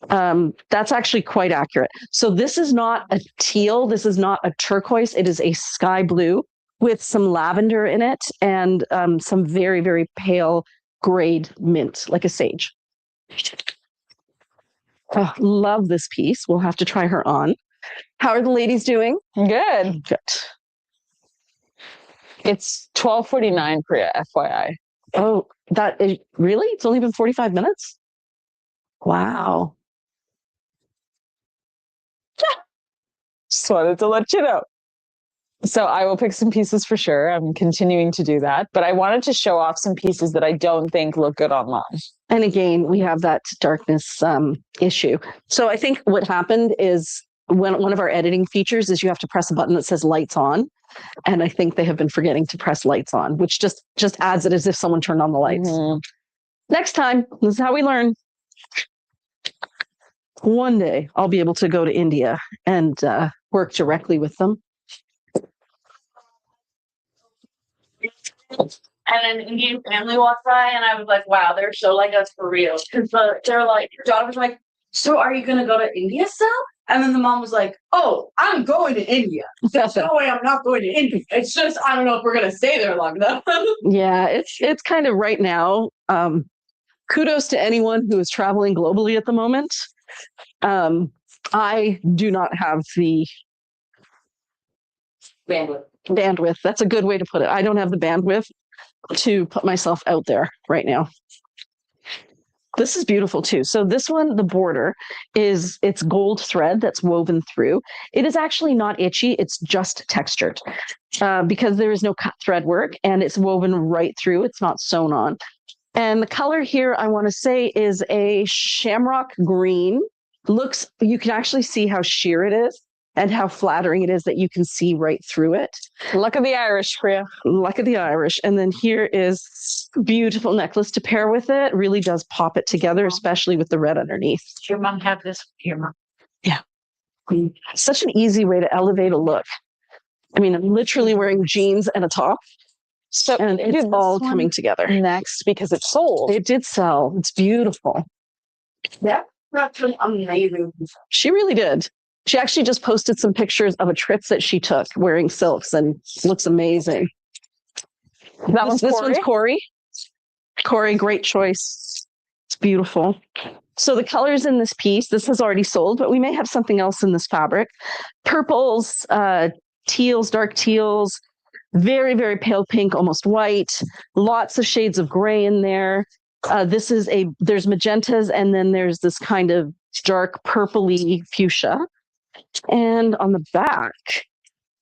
That's actually quite accurate. So this is not a teal. This is not a turquoise. It is a sky blue with some lavender in it and some very, very pale grade mint, like a sage. Oh, love this piece. We'll have to try her on. How are the ladies doing? Good. Good. It's 12:49 for FYI. Oh, that is really? It's only been 45 minutes? Wow. Just wanted to let you know. So I will pick some pieces for sure. I'm continuing to do that, but I wanted to show off some pieces that I don't think look good online. And again, we have that darkness issue. So I think what happened is when one of our editing features is you have to press a button that says lights on. And I think they have been forgetting to press lights on, which just adds it as if someone turned on the lights. Mm-hmm. Next time, this is how we learn. One day I'll be able to go to India and work directly with them. And an Indian family walked by, and I was like, wow, they're so like us for real. Because they're like, your daughter was like, so are you going to go to India still? And then the mom was like, oh, I'm going to India. There's no way I'm not going to India. It's just, I don't know if we're going to stay there long enough. Yeah, it's kind of right now. Kudos to anyone who is traveling globally at the moment. I do not have the bandwidth. That's a good way to put it. I don't have the bandwidth to put myself out there right now. This is beautiful too. So this one, the border it's gold thread that's woven through. It is actually not itchy. It's just textured because there is no cut thread work and it's woven right through. It's not sewn on. And the color here, I want to say, is a shamrock green. You can actually see how sheer it is. and how flattering it is that you can see right through it. Luck of the Irish, Priya. Luck of the Irish. And then here is a beautiful necklace to pair with it. Really does pop it together, especially with the red underneath. Does your mom have this? Your mom. Such an easy way to elevate a look. I mean, I'm literally wearing jeans and a top, So and it's all coming together. next because it sold. It did sell. It's beautiful. Yeah, that's amazing. She really did. She actually just posted some pictures of a trip that she took wearing silks and looks amazing. This One's Corey. Corey, great choice. It's beautiful. So the colors in this piece, this has already sold, but we may have something else in this fabric. Purples, teals, dark teals, very, very pale pink, almost white, lots of shades of gray in there. There's magentas, and then there's this kind of dark purpley fuchsia. And on the back,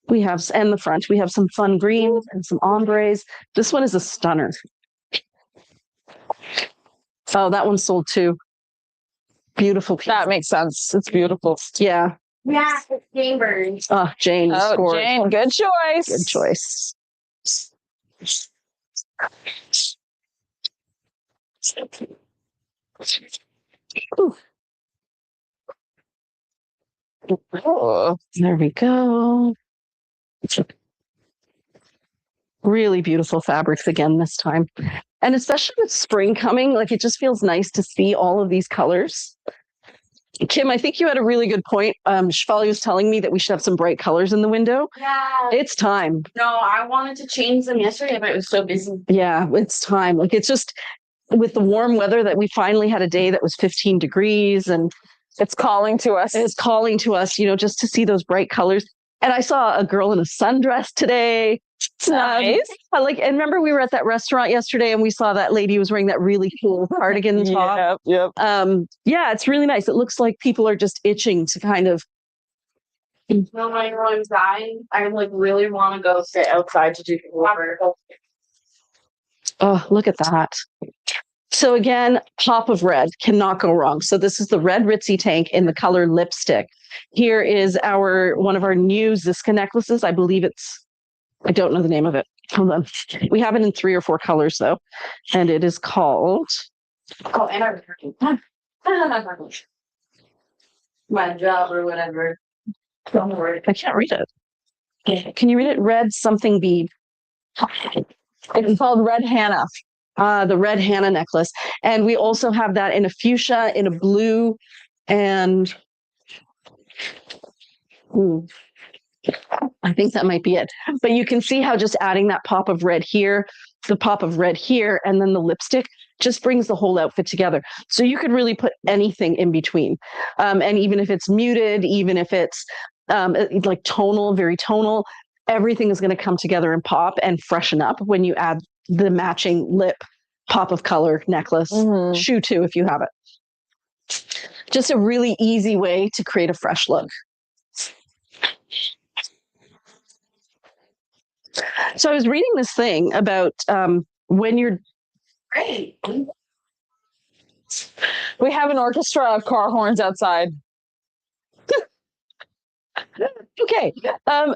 and the front, we have some fun greens and some ombres. This one is a stunner. Oh, that one sold too. Beautiful piece. That makes sense. It's beautiful. Yeah. Yeah, it's Jane Burns. Oh, Jane scored. Jane, good choice. Good choice. Ooh. Oh, There we go. Really beautiful fabrics again this time. And especially with spring coming, like it just feels nice to see all of these colors. Kim, I think you had a really good point. Shefali was telling me that we should have some bright colors in the window. Yeah. It's time. No, I wanted to change them yesterday, but it was so busy. Yeah, it's time. Like it's just with the warm weather that we finally had a day that was 15 degrees and it's calling to us. it's calling to us, just to see those bright colors. And I saw a girl in a sundress today. It's nice. And remember we were at that restaurant yesterday and we saw that lady who was wearing that really cool cardigan top. Yep. Yeah, it's really nice. It looks like people are just itching to kind of. When I'm dying, I really want to go sit outside to do water. Oh, look at that. So again, pop of red cannot go wrong. So this is the red Ritzy tank in the color lipstick. Here is one of our new Ziska necklaces. I believe I don't know the name of it. Hold on. We have it in 3 or 4 colors though. And it is called. Oh, and I'm my job or whatever. Don't worry. I can't read it. Can you read it? Red something bead. It's called Red Hannah. The red Hannah necklace. And we also have that in a fuchsia, in a blue, and I think that might be it. But you can see how just adding that pop of red here, the pop of red here, and then the lipstick just brings the whole outfit together. So you could really put anything in between. And even if it's muted, even if it's like tonal, very tonal, everything is going to come together and pop and freshen up when you add the matching lip, pop of color, necklace, shoe too, if you have it. Just a really easy way to create a fresh look. So I was reading this thing about when you're Great. We have an orchestra of car horns outside. okay.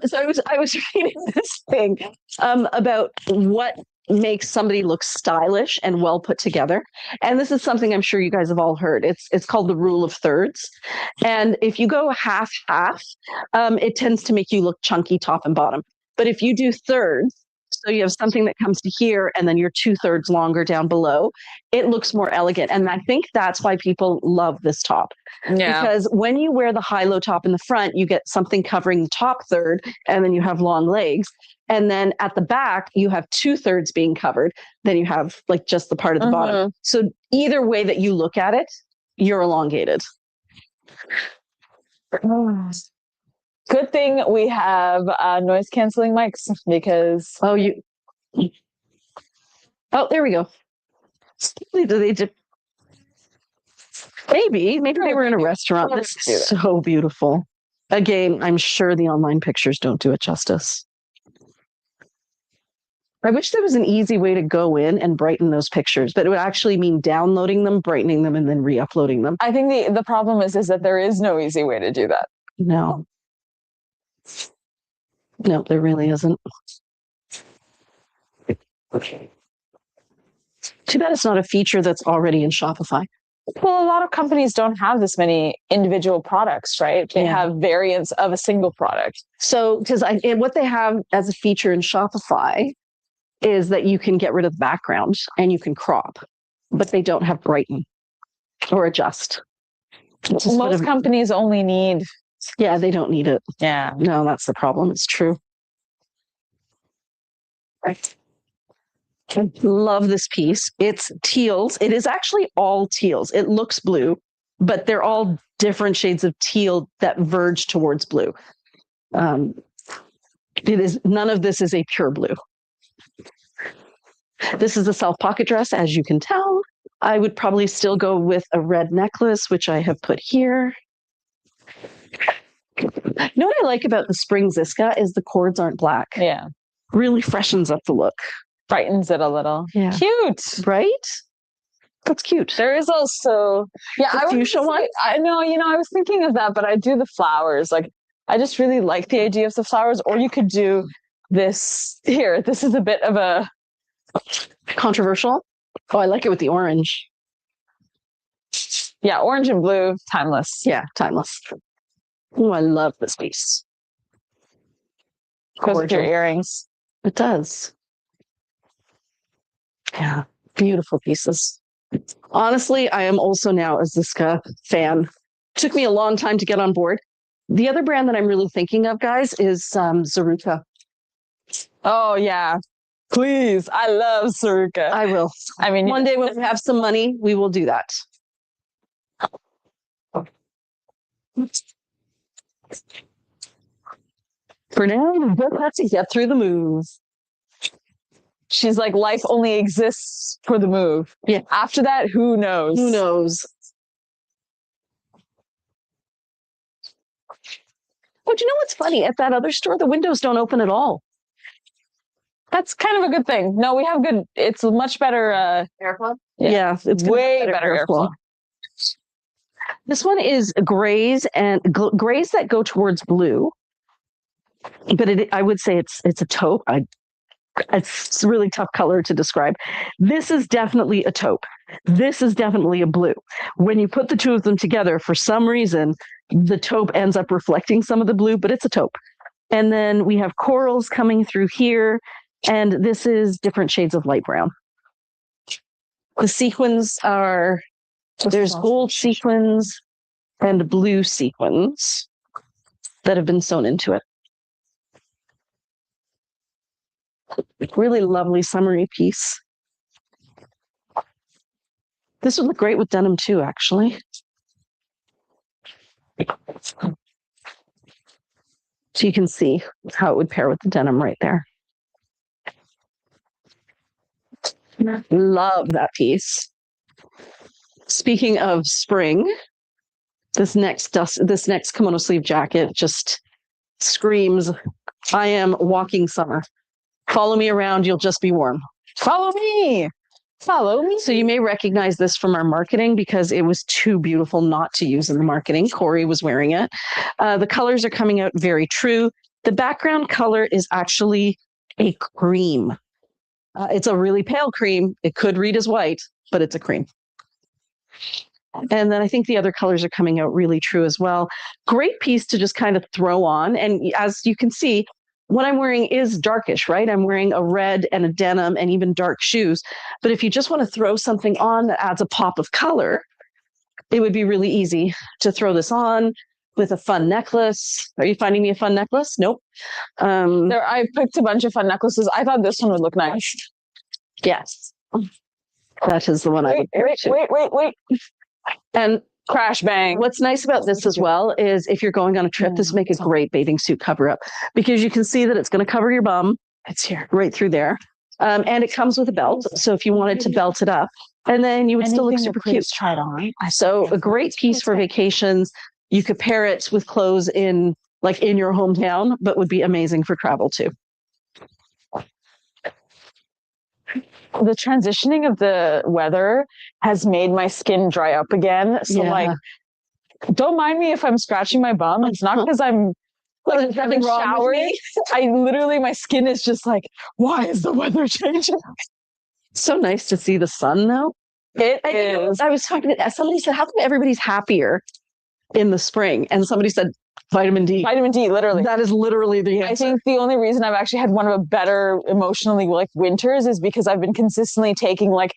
So I was reading this thing about what makes somebody look stylish and well put together. And this is something I'm sure you guys have all heard. It's called the rule of thirds. And if you go half, it tends to make you look chunky top and bottom. But if you do thirds, so you have something that comes to here and then you're 2/3 longer down below, it looks more elegant. And I think that's why people love this top. Yeah. Because when you wear the high-low top in the front, you get something covering the top third and then you have long legs. And then at the back, you have 2/3 being covered. Then you have like just the part of the bottom. So either way that you look at it, you're elongated. Good thing we have noise canceling mics because Oh, there we go. Maybe they were in a restaurant. This is so beautiful. Again, I'm sure the online pictures don't do it justice. I wish there was an easy way to go in and brighten those pictures, but it would actually mean downloading them, brightening them, and then re-uploading them. I think the problem is that there is no easy way to do that. No. No, there really isn't. Too bad it's not a feature that's already in Shopify. Well, a lot of companies don't have this many individual products, right? They have variants of a single product. So, because what they have as a feature in Shopify is that you can get rid of the background and you can crop, but they don't have brighten or adjust. Most companies only need. Yeah, they don't need it. Yeah. No, that's the problem. It's true. Right. I love this piece. It's teals. It is actually all teals. It looks blue, but they're all different shades of teal that verge towards blue. None of this is a pure blue. This is a self pocket dress, as you can tell. I would probably still go with a red necklace, which I have put here. You know what I like about the spring Ziska is the cords aren't black. Yeah. Really freshens up the look. Brightens it a little. Yeah. Cute. Right? That's cute. There is also, the fuchsia one. I know, I was thinking of that, but I do the flowers. Like, I just really like the idea of the flowers. Or you could do this here. This is a bit of a controversial. Oh, I like it with the orange. Yeah, orange and blue, timeless. Yeah, timeless. Oh, I love this piece. Goes with your earrings. It does. Yeah, beautiful pieces. Honestly, I am also now a Ziska fan. Took me a long time to get on board. The other brand that I'm really thinking of, guys, is Zaruka. Oh, yeah. Please. I love Zaruka. I will. I mean, one day when we have some money, we will do that. For now, we just have to get through the move. She's like, life only exists for the move. Yeah. After that, who knows? Who knows? Oh, do you know what's funny? At that other store, the windows don't open at all. That's kind of a good thing. No, we have good. It's a much better airflow. Yeah, it's way better airflow. This one is grays and grays that go towards blue, but I would say it's a taupe. It's a really tough color to describe. This is definitely a taupe. This is definitely a blue. When you put the two of them together, for some reason, the taupe ends up reflecting some of the blue, but it's a taupe. And then we have corals coming through here, and this is different shades of light brown. The sequins are, there's gold sequins and blue sequins that have been sewn into it. Really lovely summery piece. This would look great with denim too, actually. So you can see how it would pair with the denim right there. Love that piece. Speaking of spring, this next kimono sleeve jacket just screams, I am walking summer. Follow me around, you'll just be warm. Follow me. Follow me. So you may recognize this from our marketing because it was too beautiful not to use in the marketing. Corey was wearing it. The colors are coming out very true. The background color is actually a cream. It's a really pale cream. It could read as white, but it's a cream. And then I think the other colors are coming out really true as well. Great piece to just kind of throw on. And as you can see, what I'm wearing is darkish, right? I'm wearing a red and a denim and even dark shoes. But if you just want to throw something on that adds a pop of color, it would be really easy to throw this on with a fun necklace. Are you finding me a fun necklace? Nope. I picked a bunch of fun necklaces. I thought this one would look nice. Yes. That is the one I would wear too. Wait. And crash bang. What's nice about this as well is if you're going on a trip, this makes a great bathing suit cover up because you can see that it's going to cover your bum. It's here. Right through there. And it comes with a belt. So if you wanted to belt it up, and then you would still look super cute. Tried on. So a great piece for vacations. You could pair it with clothes in your hometown, but would be amazing for travel too. The transitioning of the weather has made my skin dry up again. So don't mind me if I'm scratching my bum. It's not because I'm Well, there's nothing wrong shower. with me. I literally, my skin is just like, why is the weather changing? It's so nice to see the sun though. It is. I was talking to somebody said, how come everybody's happier in the spring? And somebody said vitamin D. Vitamin D, literally. That is literally the answer. I think the only reason I've actually had one of a better emotionally like winters is because I've been consistently taking like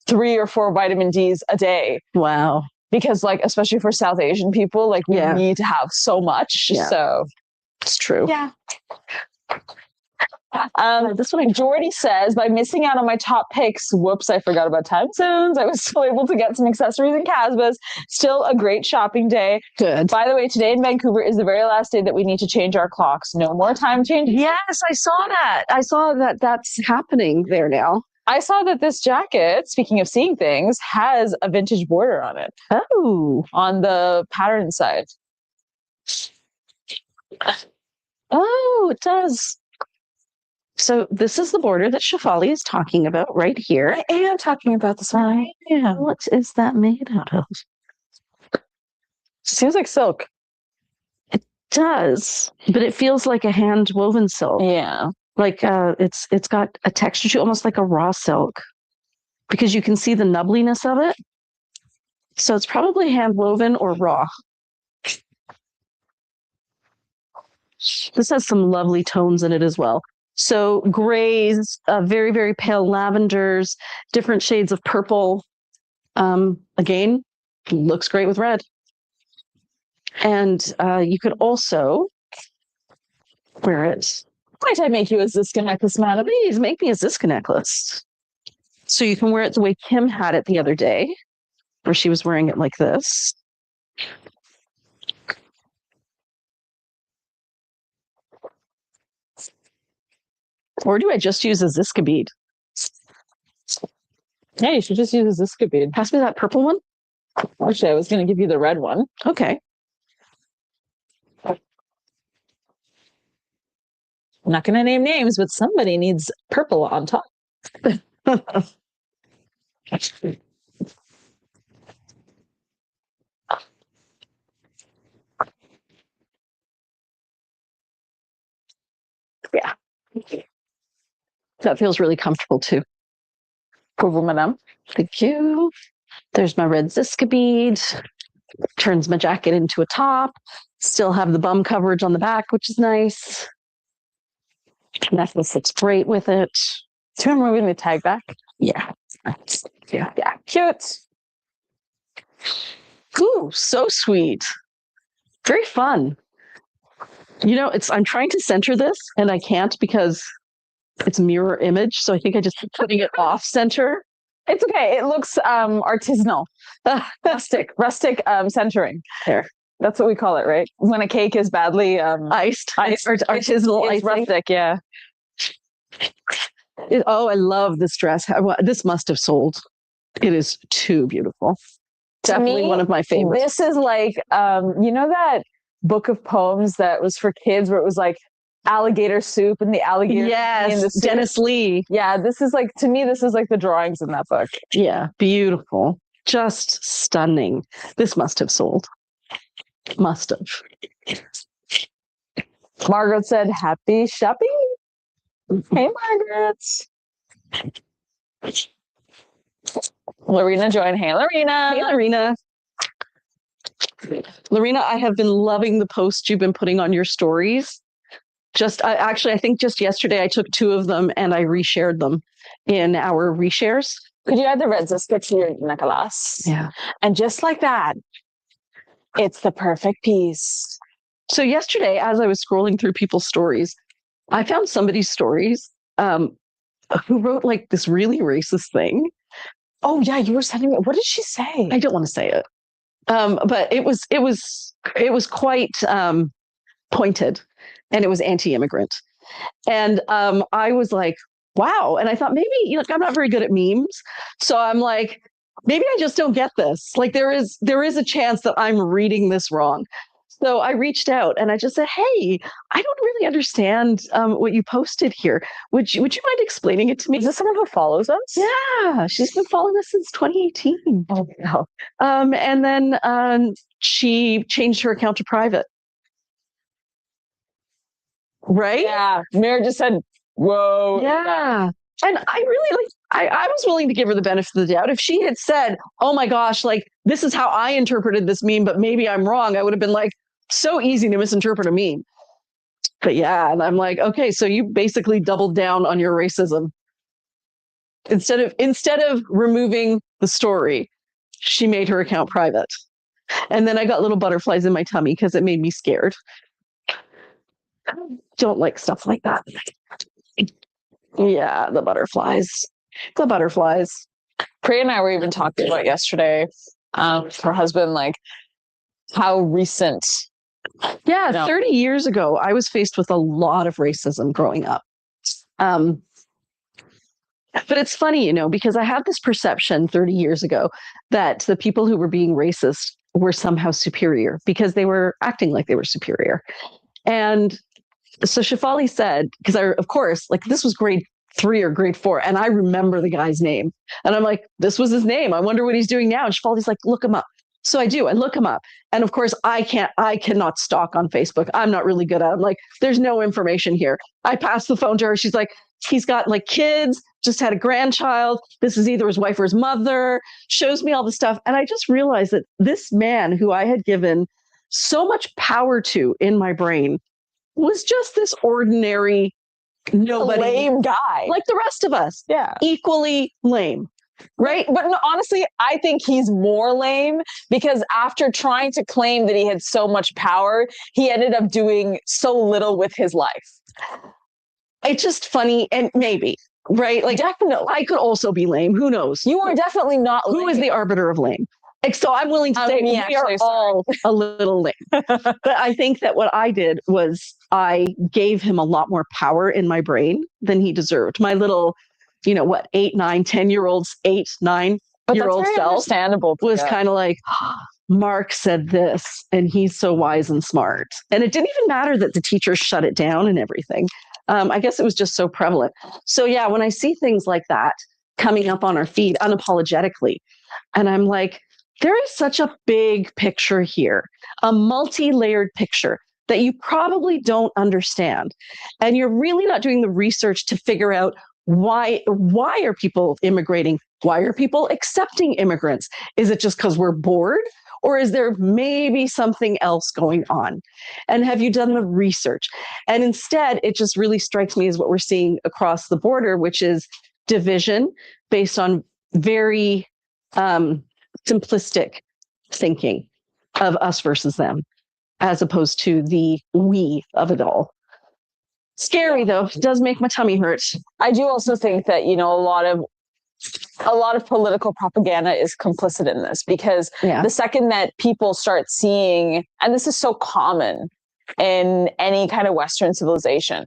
3 or 4 vitamin Ds a day. Wow. Because like, especially for South Asian people, like we need to have so much. Yeah. So it's true. Yeah. This one, Jordy says, by missing out on my top picks, whoops, I forgot about time zones. I was still able to get some accessories and Casbahs. Still a great shopping day. Good. By the way, today in Vancouver is the very last day that we need to change our clocks. No more time change. Yes, I saw that. I saw that that's happening there now. I saw that this jacket, speaking of seeing things, has a vintage border on it. Oh. On the pattern side. Oh, it does. So this is the border that Shefali is talking about right here. I am talking about this one. Yeah. What is that made out of? Seems like silk. It does, but it feels like a hand woven silk. Yeah. Like it's got a texture to it, almost like a raw silk, because you can see the nubbliness of it. So it's probably hand woven or raw. This has some lovely tones in it as well. So grays, very, very pale lavenders, different shades of purple. Again, looks great with red. And you could also wear it. Might I make you a Ziska necklace, madam? Please make me a Ziska necklace. So you can wear it the way Kim had it the other day, where she was wearing it like this. Or do I just use a Ziska bead? Yeah, you should just use a Ziska bead. Pass me that purple one. Actually, I was going to give you the red one. Okay. I'm not going to name names, but somebody needs purple on top. Yeah. That feels really comfortable too. Cool, madame. Thank you. There's my red Ziska bead. Turns my jacket into a top. Still have the bum coverage on the back, which is nice. Necklace looks great with it. Do you remember moving the tag back? Yeah. Yeah. Cute. Ooh, so sweet. Very fun. You know, I'm trying to center this and I can't because it's mirror image. So I think I just keep putting it off center. It's okay. It looks artisanal. Rustic centering. There. That's what we call it, right? When a cake is badly iced or artisanal it's icing. rustic, yeah. Oh, I love this dress. This must have sold. It is too beautiful. Definitely one of my favorites. This is like, you know that book of poems that was for kids where it was like alligator soup and the alligator. Yes, Dennis Lee. Yeah, this is like, to me, this is like the drawings in that book. Yeah, beautiful. Just stunning. This must have sold. Must have. Margaret said, happy shopping. Hey, Margaret. Lorena joined. Hey, Lorena. Hey, Lorena. Lorena, I have been loving the posts you've been putting on your stories. I think just yesterday I took 2 of them and I reshared them in our reshares. Could you add the red Ziska to your necklace? Yeah. And just like that, it's the perfect piece. So yesterday, as I was scrolling through people's stories, I found somebody's stories who wrote like this really racist thing. Oh yeah, you were sending me. What did she say? I don't want to say it, but it was quite pointed, and it was anti-immigrant, and I was like, wow. And I thought maybe I'm not very good at memes, so I'm like, maybe I just don't get this. Like there is a chance that I'm reading this wrong. So I reached out and I just said, hey, I don't really understand what you posted here. Would you mind explaining it to me? Is this someone who follows us? Yeah, she's been following us since 2018. Oh, no. And then she changed her account to private. right? Yeah. Mira just said, whoa. Yeah. And I really I was willing to give her the benefit of the doubt. If she had said, oh my gosh, like this is how I interpreted this meme, but maybe I'm wrong, I would have been like, so easy to misinterpret a meme. But yeah, and I'm like, okay, so you basically doubled down on your racism. Instead of removing the story, she made her account private. And then I got little butterflies in my tummy because it made me scared. I don't like stuff like that. Yeah, the butterflies. The butterflies. Priya and I were even talking about yesterday, her husband, like how recent. Yeah, 30 years ago, I was faced with a lot of racism growing up. But it's funny, you know, because I had this perception 30 years ago that the people who were being racist were somehow superior because they were acting like they were superior. And so Shefali said, because of course, like this was grade 3 or grade 4, and I remember the guy's name. And I'm like, this was his name. I wonder what he's doing now. And Shefali's like, look him up. So I do. I look him up. And of course, I cannot stalk on Facebook. I'm not really good at it. I'm like, there's no information here. I pass the phone to her. She's like, he's got like kids, just had a grandchild. This is either his wife or his mother, shows me all the stuff. And I just realized that this man who I had given so much power to in my brain was just this ordinary, nobody, lame guy. like the rest of us. Yeah. Equally lame. Right. But no, honestly, I think he's more lame because after trying to claim that he had so much power, he ended up doing so little with his life. It's just funny, and maybe, right? Like, definitely, I could also be lame. Who knows? You are definitely not lame. Who is the arbiter of lame? So I'm willing to say we are all a little lame. But I think that what I did was I gave him a lot more power in my brain than he deserved. My little, 8, 9, 10-year-old's 8, 9-year-old self understandable was kind of like, Mark said this, and he's so wise and smart. And it didn't even matter that the teacher shut it down and everything. I guess it was just so prevalent. So yeah, when I see things like that coming up on our feed unapologetically, and I'm like, there is such a big picture here, a multi-layered picture that you probably don't understand. And you're really not doing the research to figure out why are people immigrating? Why are people accepting immigrants? Is it just because we're bored? Or is there maybe something else going on? And have you done the research? And instead, it just really strikes me as what we're seeing across the border, which is division based on very simplistic thinking of us versus them, as opposed to the we of it all. Scary though, it does make my tummy hurt. I do also think that, a lot of political propaganda is complicit in this because the second that people start seeing, and this is so common in any kind of Western civilization,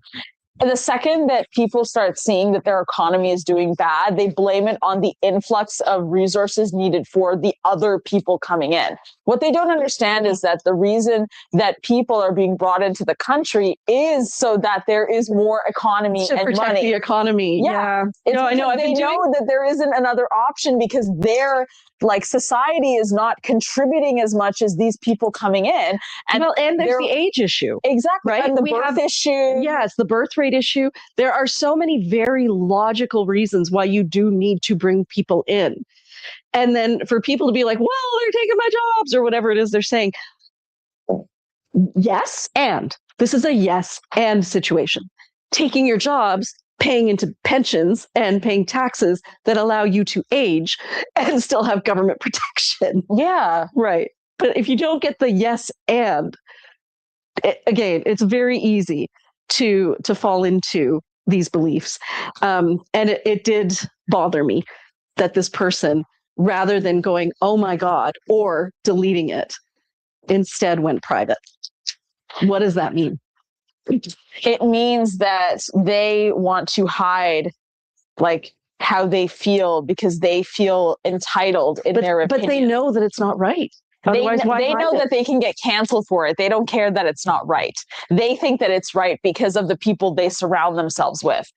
and the second that people start seeing that their economy is doing bad, they blame it on the influx of resources needed for the other people coming in. What they don't understand is that the reason that people are being brought into the country is so that there is more economy to and protect money. the economy. Yeah. No, I know. They know that there isn't another option because their society is not contributing as much as these people coming in. And there's the age issue. Exactly. Right. And the birth issue. Yes, the birth rate issue. There are so many very logical reasons why you do need to bring people in. And then for people to be like, well, they're taking my jobs or whatever it is they're saying. Yes, and this is a yes and situation. Taking your jobs, paying into pensions and paying taxes that allow you to age and still have government protection. Yeah. Right. But if you don't get the yes and, again, it's very easy to fall into these beliefs. And it did bother me that this person, rather than going, oh my God, or deleting it, instead went private. What does that mean? It means that they want to hide how they feel because they feel entitled in their opinion. But they know that it's not right. Otherwise, they know that they can get canceled for it. They don't care that it's not right. They think that it's right because of the people they surround themselves with.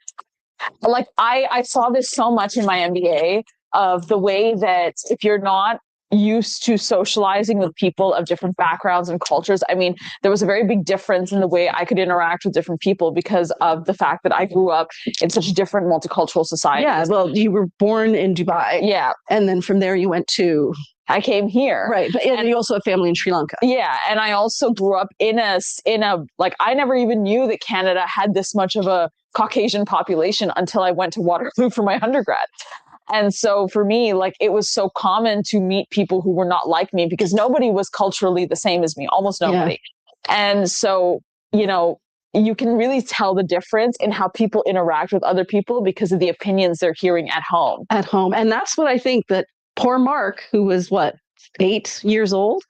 I saw this so much in my MBA of the way that if you're not used to socializing with people of different backgrounds and cultures. I mean, there was a very big difference in the way I could interact with different people because of the fact that I grew up in such different multicultural societies. Yeah, well, you were born in Dubai. Yeah. And then from there you went to... I came here. Right. But and you also have family in Sri Lanka. Yeah. And I also grew up in a, like, I never even knew that Canada had this much of a Caucasian population until I went to Waterloo for my undergrad. And so for me, like, it was so common to meet people who were not like me because nobody was culturally the same as me, almost nobody. Yeah. And so, you know, you can really tell the difference in how people interact with other people because of the opinions they're hearing at home. At home. And that's what I think that poor Mark, who was 8 years old,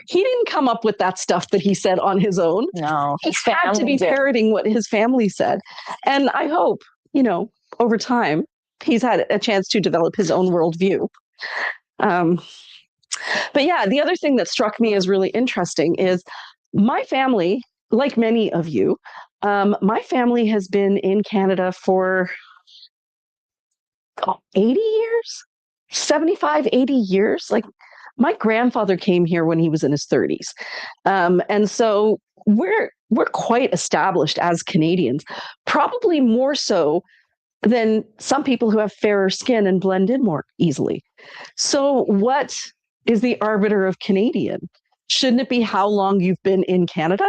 he didn't come up with that stuff that he said on his own. No. He had to be parroting what his family said. And I hope, you know, over time, he's had a chance to develop his own worldview. But yeah, the other thing that struck me as really interesting is my family, like many of you, my family has been in Canada for 80 years, 75, 80 years. Like, my grandfather came here when he was in his 30s. And so we're quite established as Canadians, probably more so than some people who have fairer skin and blend in more easily. So what is the arbiter of Canadian? Shouldn't it be how long you've been in Canada?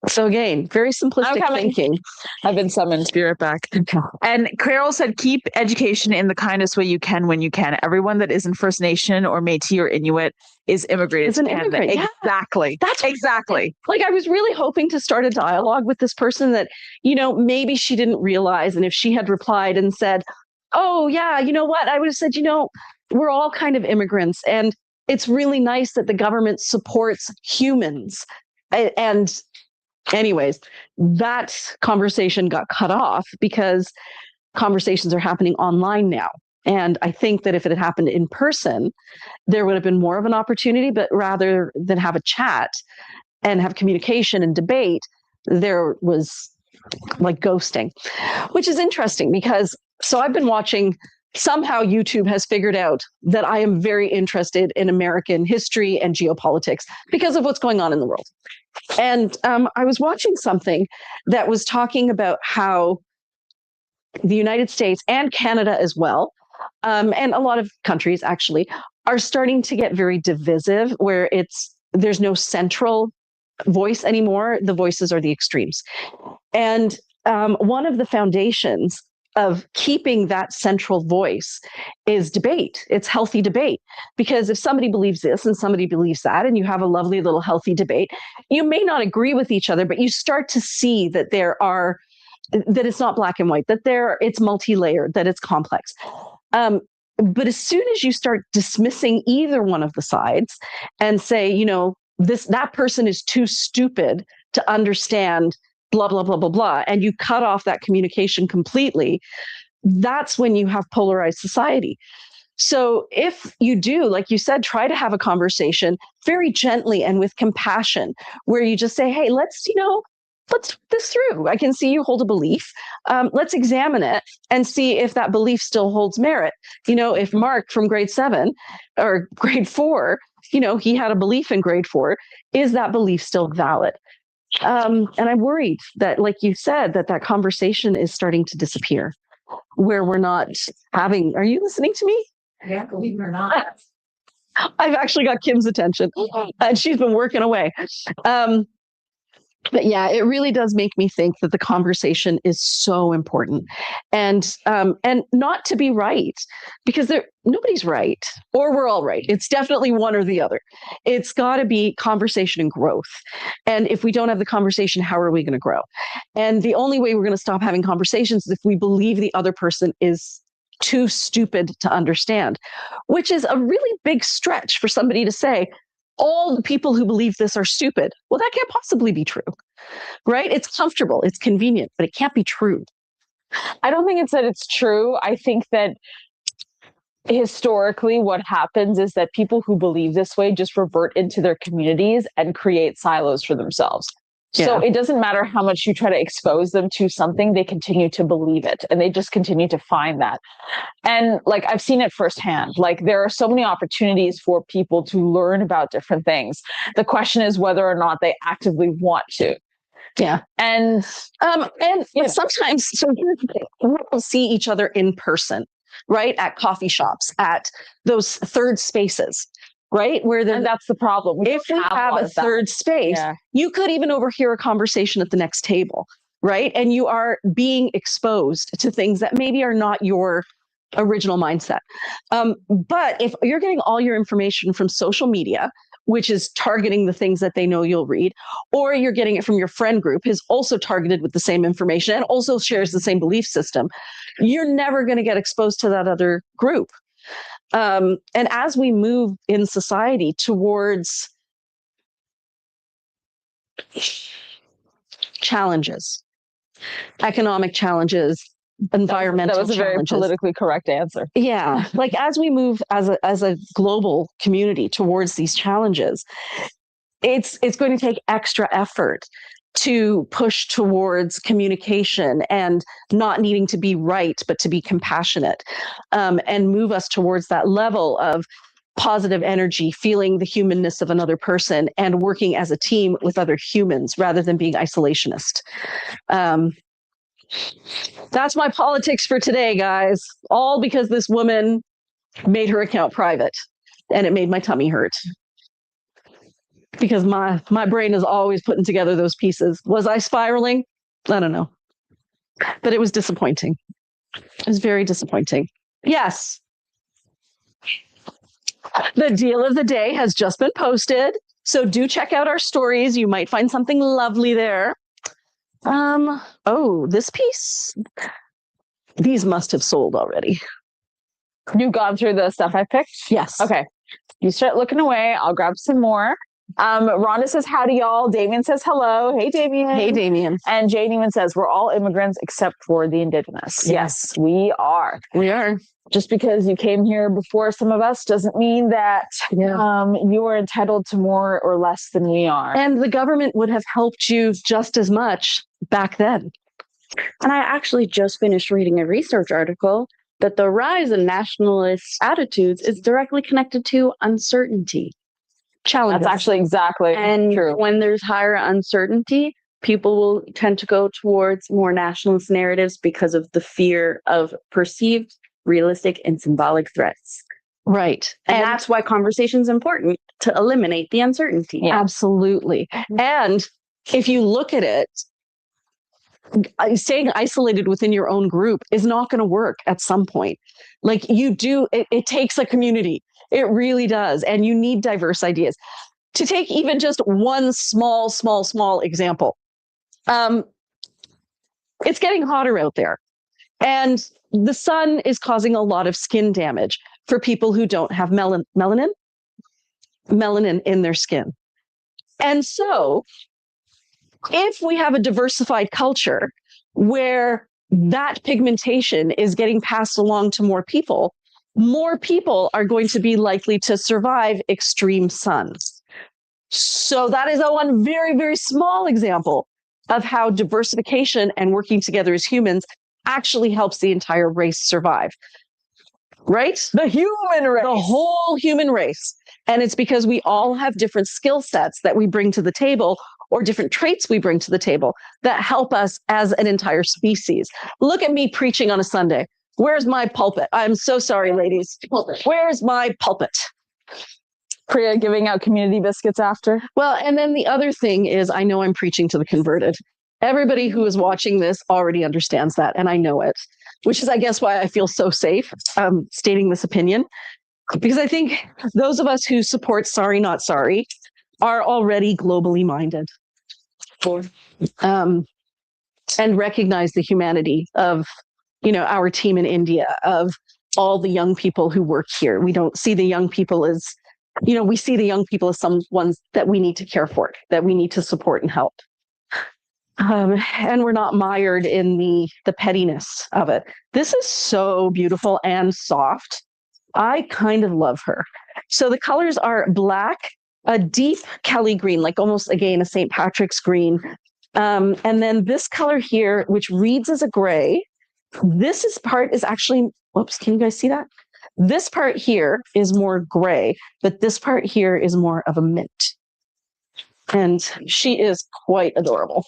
So again, very simplistic thinking. I've been summoned. Be right back. And Carol said, keep education in the kindest way you can when you can. Everyone that isn't First Nation or Métis or Inuit is immigrated to Canada. Yeah. Exactly. That's exactly. Like, I was really hoping to start a dialogue with this person that, you know, maybe she didn't realize. And if she had replied and said, oh, yeah, you know what? I would have said, you know, we're all kind of immigrants. And it's really nice that the government supports humans. And anyways, that conversation got cut off because conversations are happening online now. And I think that if it had happened in person, there would have been more of an opportunity, but rather than have a chat and have communication and debate, there was like ghosting, which is interesting because, so I've been watching, somehow YouTube has figured out that I am very interested in American history and geopolitics because of what's going on in the world. And I was watching something that was talking about how the United States and Canada as well, and a lot of countries actually, are starting to get very divisive, where there's no central voice anymore. The voices are the extremes. And one of the foundations of keeping that central voice is debate. It's healthy debate. Because if somebody believes this and somebody believes that, and you have a lovely little healthy debate, you may not agree with each other, but you start to see that that it's not black and white, that it's multi-layered, that it's complex. But as soon as you start dismissing either one of the sides and say, you know, that person is too stupid to understand blah, blah, blah, blah, blah, and you cut off that communication completely, that's when you have polarized society. So if you do, like you said, try to have a conversation very gently and with compassion, where you just say, hey, let's put this through. I can see you hold a belief. Let's examine it and see if that belief still holds merit. You know, if Mark from grade 7 or grade 4, you know, he had a belief in grade 4, is that belief still valid? And I'm worried that, like you said, that conversation is starting to disappear, where we're not having, are you listening to me? Yeah, believe it or not. I've actually got Kim's attention and she's been working away. But yeah, it really does make me think that the conversation is so important, and not to be right, because nobody's right, or we're all right. It's definitely one or the other. It's got to be conversation and growth. And if we don't have the conversation, how are we going to grow? And the only way we're going to stop having conversations is if we believe the other person is too stupid to understand, which is a really big stretch for somebody to say, all the people who believe this are stupid. Well, that can't possibly be true, right? It's comfortable, it's convenient, but it can't be true. I don't think it's that it's true. I think that historically what happens is that people who believe this way just revert into their communities and create silos for themselves. So it doesn't matter how much you try to expose them to something, they continue to believe it and they just continue to find that. And like, I've seen it firsthand. Like, there are so many opportunities for people to learn about different things. The question is whether or not they actively want to. Yeah. And sometimes, so here's the thing, we'll see each other in person, right? At coffee shops, at those third spaces, right? and that's the problem. If we have a third space, you could even overhear a conversation at the next table, right? And you are being exposed to things that maybe are not your original mindset. But if you're getting all your information from social media, which is targeting the things that they know you'll read, or you're getting it from your friend group who's also targeted with the same information and also shares the same belief system, you're never going to get exposed to that other group. And as we move in society towards challenges, economic challenges, environmental challenges. That was a very politically correct answer. Yeah. Like, as we move as a global community towards these challenges, it's going to take extra effort to push towards communication and not needing to be right, but to be compassionate, and move us towards that level of positive energy, feeling the humanness of another person and working as a team with other humans rather than being isolationist. That's my politics for today, guys. All because this woman made her account private and it made my tummy hurt. Because my brain is always putting together those pieces. Was I spiraling? I don't know. But it was disappointing. It was very disappointing. Yes. The deal of the day has just been posted. So do check out our stories. You might find something lovely there. Oh, this piece. These must have sold already. You've gone through the stuff I picked? Yes. Okay. You start looking away. I'll grab some more. Rhonda says, howdy, y'all. Damien says, hello. Hey, Damien. Hey, Damien. And Jane even says, we're all immigrants except for the indigenous. Yes, we are. We are. Just because you came here before some of us doesn't mean that you are entitled to more or less than we are. And the government would have helped you just as much back then. And I actually just finished reading a research article that the rise in nationalist attitudes is directly connected to uncertainty. Challenges. That's actually exactly true. When there's higher uncertainty, people will tend to go towards more nationalist narratives because of the fear of perceived, realistic, and symbolic threats. Right. And that's why conversation is important, to eliminate the uncertainty. Yeah. Absolutely. And if you look at it, staying isolated within your own group is not going to work at some point. Like, it takes a community. It really does. And you need diverse ideas. To take even just one small example, it's getting hotter out there. And the sun is causing a lot of skin damage for people who don't have melanin in their skin. And so if we have a diversified culture where that pigmentation is getting passed along to more people are going to be likely to survive extreme suns. So that is one very, very small example of how diversification and working together as humans actually helps the entire race survive. Right? The human race. The whole human race. And it's because we all have different skill sets that we bring to the table, or different traits we bring to the table that help us as an entire species. Look at me preaching on a Sunday. Where's my pulpit? I'm so sorry, ladies. Where's my pulpit? Priya giving out community biscuits after. Well, and then the other thing is, I know I'm preaching to the converted. Everybody who is watching this already understands that, and I know it, which is, I guess, why I feel so safe stating this opinion, because I think those of us who support Sorry Not Sorry are already globally minded, and recognize the humanity of, our team in India, of all the young people who work here. We don't see the young people as, we see the young people as some ones that we need to care for, that we need to support and help. And we're not mired in the pettiness of it. This is so beautiful and soft. I kind of love her. So the colors are black, a deep Kelly green, like almost again a St. Patrick's green. And then this color here, which reads as a gray, part is actually, whoops, can you guys see that? This part here is more gray, but this part here is more of a mint. And she is quite adorable.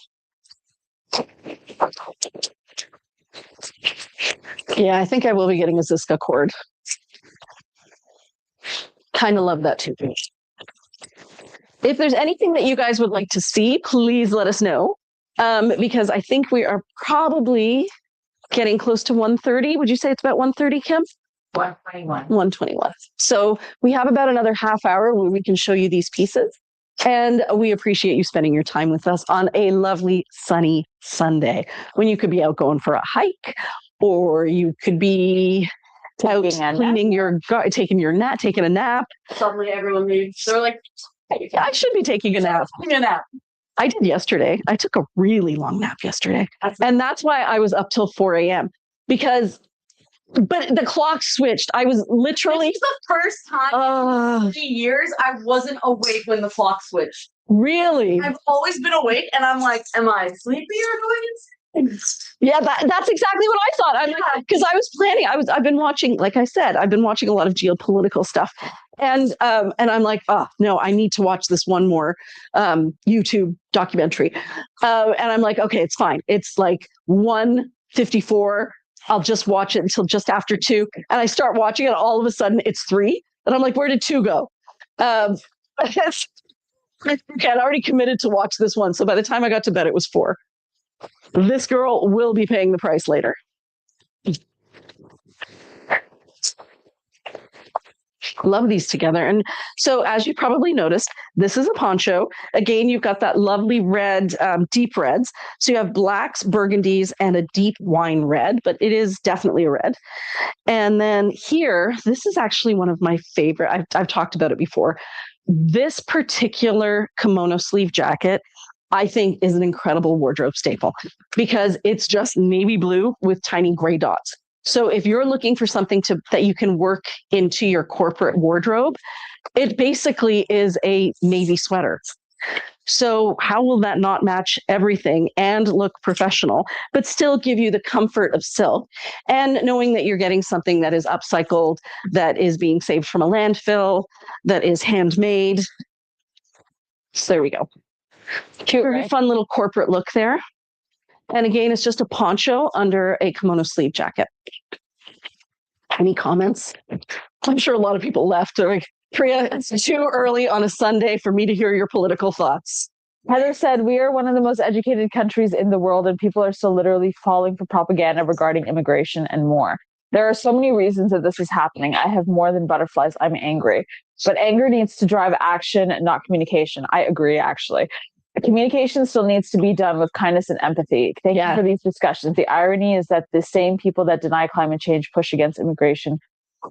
Yeah, I think I will be getting a Ziska cord. Kind of love that too. If there's anything that you guys would like to see, please let us know. Because I think we are probably getting close to 1:30. Would you say it's about 1:30, Kim? 121. 121. So we have about another half hour where we can show you these pieces. And we appreciate you spending your time with us on a lovely sunny Sunday when you could be out going for a hike, or you could be out cleaning taking a nap. Suddenly everyone leaves. They're like, I should be taking a nap. I did yesterday. I took a really long nap yesterday. And that's why I was up till 4 a.m. But the clock switched. I was literally... This is the first time in 3 years I wasn't awake when the clock switched. Really? I've always been awake, and I'm like, am I sleepy or going insane? Yeah, that's exactly what I thought. I'm like, because I was planning. I've been watching, like I said, I've been watching a lot of geopolitical stuff, and I'm like, oh no, I need to watch this one more YouTube documentary, and I'm like, okay, it's fine. It's like 1:54. I'll just watch it until just after 2, and I start watching it. All of a sudden, it's 3, and I'm like, where did 2 go? Okay, I'd already committed to watch this one, so by the time I got to bed, it was 4. This girl will be paying the price later. Love these together. And so, as you probably noticed, this is a poncho. Again, you've got that lovely red, deep reds. So you have blacks, burgundies, and a deep wine red, but it is definitely a red. And then here, this is actually one of my favorite. I've talked about it before. This particular kimono sleeve jacket, I think, is an incredible wardrobe staple because it's just navy blue with tiny gray dots. So if you're looking for something that you can work into your corporate wardrobe, it basically is a navy sweater. So how will that not match everything and look professional, but still give you the comfort of silk and knowing that you're getting something that is upcycled, that is being saved from a landfill, that is handmade. So there we go. Cute, very fun little corporate look there. And again, it's just a poncho under a kimono sleeve jacket. Any comments? I'm sure a lot of people left. They're like, Priya, it's too early on a Sunday for me to hear your political thoughts. Heather said, we are one of the most educated countries in the world, and people are still literally falling for propaganda regarding immigration and more. There are so many reasons that this is happening. I have more than butterflies. I'm angry. But anger needs to drive action, not communication. I agree, actually. Communication still needs to be done with kindness and empathy. Thank you for these discussions. The irony is that the same people that deny climate change push against immigration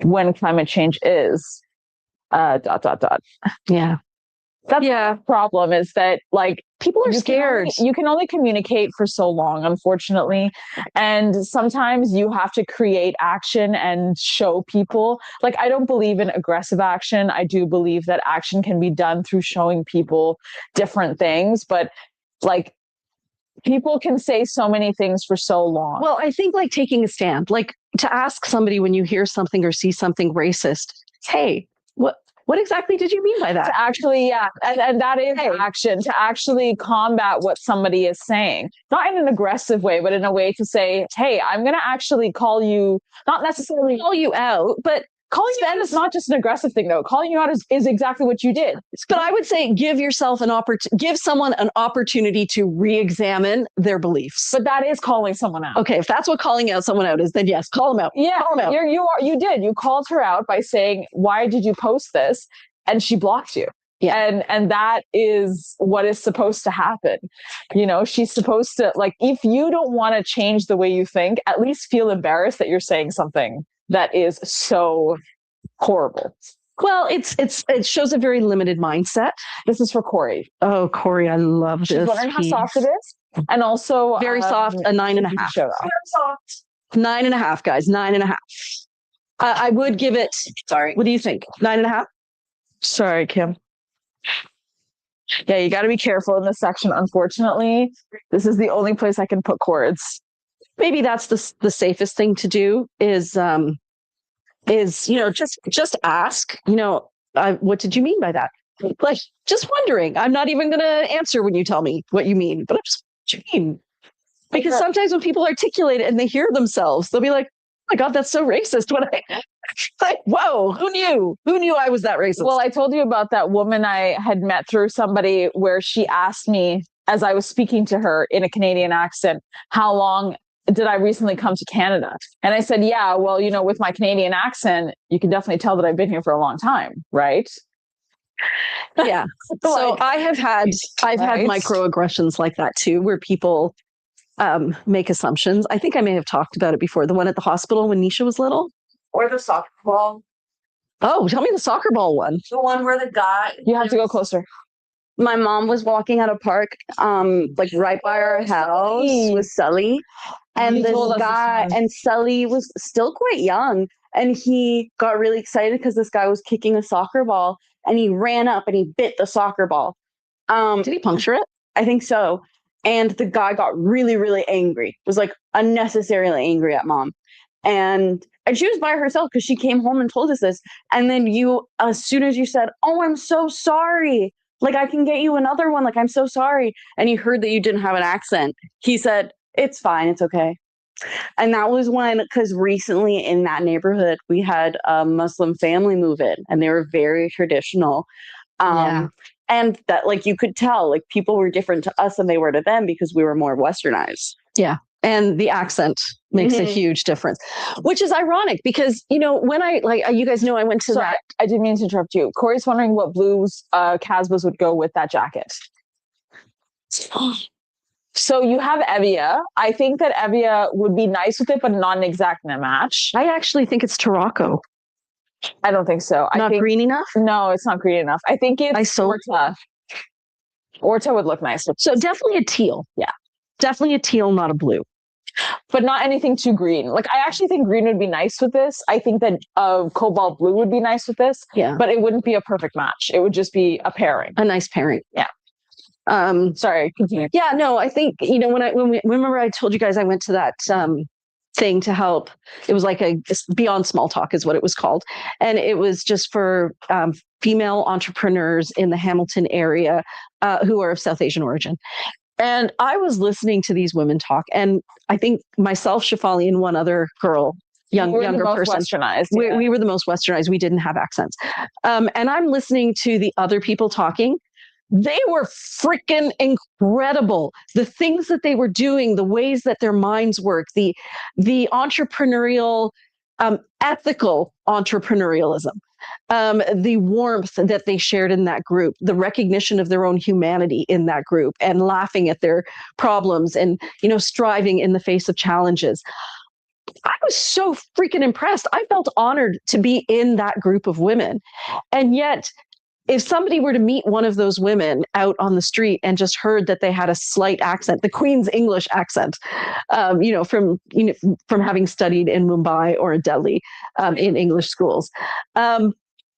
when climate change is ... Yeah. That's the problem, is that like people are scared. You can only communicate for so long, unfortunately. And sometimes you have to create action and show people. Like, I don't believe in aggressive action. I do believe that action can be done through showing people different things. But like, people can say so many things for so long. Well, I think like taking a stand, like to ask somebody when you hear something or see something racist, hey, what exactly did you mean by that? To actually, and that is action, to actually combat what somebody is saying. Not in an aggressive way, but in a way to say, hey, I'm going to actually call you, not necessarily call you out, but calling you out is not just an aggressive thing, though. Calling you out is exactly what you did. But I would say give someone an opportunity to re-examine their beliefs. But that is calling someone out. Okay, if that's what calling out someone out is, then yes, call them out. Yeah, call them out. You did. You called her out by saying, "Why did you post this?" And she blocked you. Yeah. And that is what is supposed to happen. You know, she's supposed to, like, if you don't want to change the way you think, at least feel embarrassed that you're saying something that is so horrible. Well, it shows a very limited mindset. This is for Corey. Oh, Corey, I love this. She's wondering how soft it is. And also very soft, a 9.5. Very soft. 9.5, guys, 9.5. I would give it, sorry, what do you think? 9.5? Sorry, Kim. Yeah, you got to be careful in this section. Unfortunately, this is the only place I can put cords. Maybe that's the safest thing to do is just ask, what did you mean by that? Like, just wondering. I'm not even going to answer when you tell me what you mean, but I'm just, what you mean? Because sometimes when people articulate it and they hear themselves, they'll be like, oh my God, that's so racist. When I like, whoa, who knew? Who knew I was that racist? Well, I told you about that woman I had met through somebody where she asked me, as I was speaking to her in a Canadian accent, how long did I recently come to Canada? And I said, yeah, well, with my Canadian accent, you can definitely tell that I've been here for a long time, right? Yeah. So I've had microaggressions like that too, where people make assumptions. I think I may have talked about it before. The one at the hospital when Nisha was little. Or the soccer ball. Oh, tell me the soccer ball one. The one where the guy. You have to go closer. My mom was walking at a park, like right by our house with Sully. And this guy, and Sully was still quite young. And he got really excited because this guy was kicking a soccer ball and he ran up and he bit the soccer ball. Did he puncture it? I think so. And the guy got really, really angry, was like unnecessarily angry at mom. And she was by herself because she came home and told us this. And then as soon as you said, oh, I'm so sorry. Like, I can get you another one. Like, I'm so sorry. And he heard that you didn't have an accent. He said, it's fine. It's okay. And that was because recently in that neighborhood, we had a Muslim family move in and they were very traditional. And that, like, you could tell, like, people were different to us than they were to them because we were more westernized. Yeah. And the accent makes a huge difference, which is ironic because, when you guys know, I went to that. I didn't mean to interrupt you. Corey's wondering what blues Casbah's would go with that jacket. So you have Evia. I think that Evia would be nice with it, but not an exact match. I actually think it's Tarocco. I don't think so. Not green enough? No, it's not green enough. I think it's Orta. Orta would look nice. So definitely a teal. Yeah. Definitely a teal, not a blue. But not anything too green. Like, I actually think green would be nice with this. I think that cobalt blue would be nice with this. Yeah. But it wouldn't be a perfect match. It would just be a pairing. A nice pairing. Yeah. Sorry, continue. Yeah, no, I think, remember I told you guys I went to that thing to help. It was like a Beyond Small Talk is what it was called. And it was just for female entrepreneurs in the Hamilton area who are of South Asian origin. And I was listening to these women talk, and I think myself, Shafali, and one other girl, younger person, westernized. We were the most westernized. We didn't have accents. And I'm listening to the other people talking. They were freaking incredible. The things that they were doing, the ways that their minds work, the entrepreneurial, ethical entrepreneurialism, the warmth that they shared in that group, the recognition of their own humanity in that group, and laughing at their problems and, striving in the face of challenges. I was so freaking impressed. I felt honored to be in that group of women. And yet, if somebody were to meet one of those women out on the street and just heard that they had a slight accent, the Queen's English accent, from having studied in Mumbai or Delhi in English schools,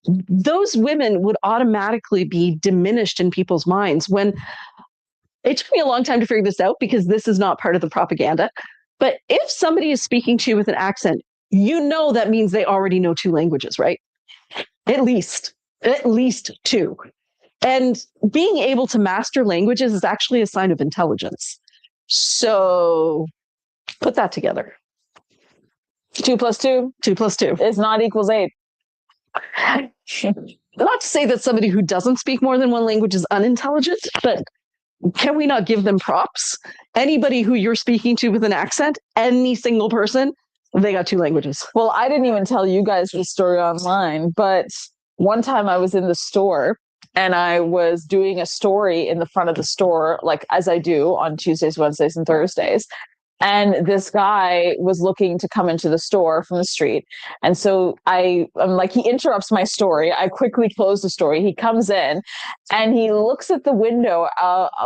those women would automatically be diminished in people's minds. When it took me a long time to figure this out because this is not part of the propaganda. But if somebody is speaking to you with an accent, that means they already know two languages, right? At least two. And being able to master languages is actually a sign of intelligence. So put that together. 2 + 2. 2 + 2 is not equals 8. Not to say that somebody who doesn't speak more than one language is unintelligent, but can we not give them props? Anybody who you're speaking to with an accent, any single person, they got two languages. Well, I didn't even tell you guys the story online, but one time I was in the store and I was doing a story in the front of the store, like as I do on Tuesdays, Wednesdays, and Thursdays. And this guy was looking to come into the store from the street. And so I'm like, he interrupts my story. I quickly close the story. He comes in and he looks at the window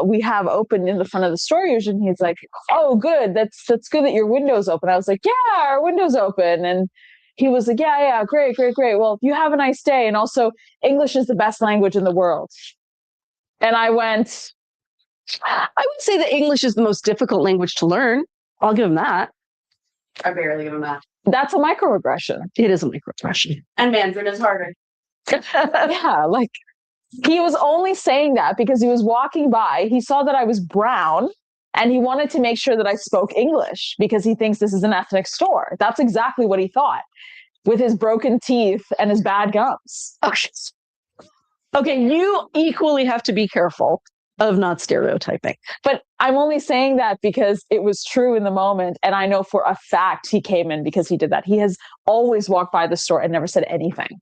we have open in the front of the storage. And he's like, oh, good. That's good that your window's open. I was like, yeah, our window's open. And he was like, yeah, great. Well, you have a nice day. And also, English is the best language in the world. And I went, I would say that English is the most difficult language to learn. I'll give him that. I barely give him that. that's a microaggression. It is a microaggression. And Mandarin is harder. Yeah, like he was only saying that because he was walking by. He saw that I was brown and he wanted to make sure that I spoke English because he thinks this is an ethnic store. That's exactly what he thought with his broken teeth and his bad gums. Okay, you equally have to be careful of not stereotyping. But I'm only saying that because it was true in the moment. And I know for a fact he came in because he did that. He has always walked by the store and never said anything.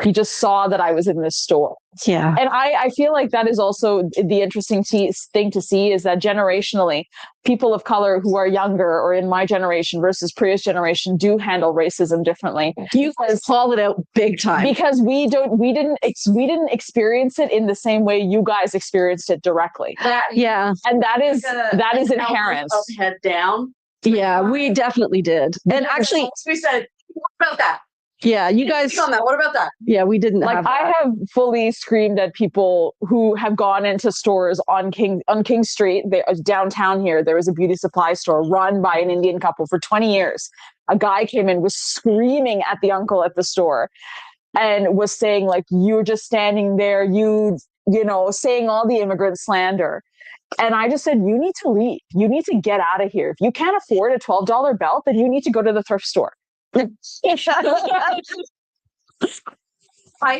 He just saw that I was in this store. Yeah. And I feel like that is also the interesting thing to see is that generationally, people of color who are younger or in my generation versus previous generation do handle racism differently. You guys call it out big time. Because we didn't experience it in the same way you guys experienced it directly. Yeah. And that is inherent. Up, head down. Yeah, we definitely did. And actually, we said, what about that? yeah, you guys. On that. What about that? Yeah, we didn't. Like I have fully screamed at people who have gone into stores on King Street, downtown here. There was a beauty supply store run by an Indian couple for 20 years. A guy came in, was screaming at the uncle at the store, and was saying like, "You're just standing there, you know, saying all the immigrant slander." And I just said, "You need to leave. You need to get out of here. If you can't afford a $12 belt, then you need to go to the thrift store." High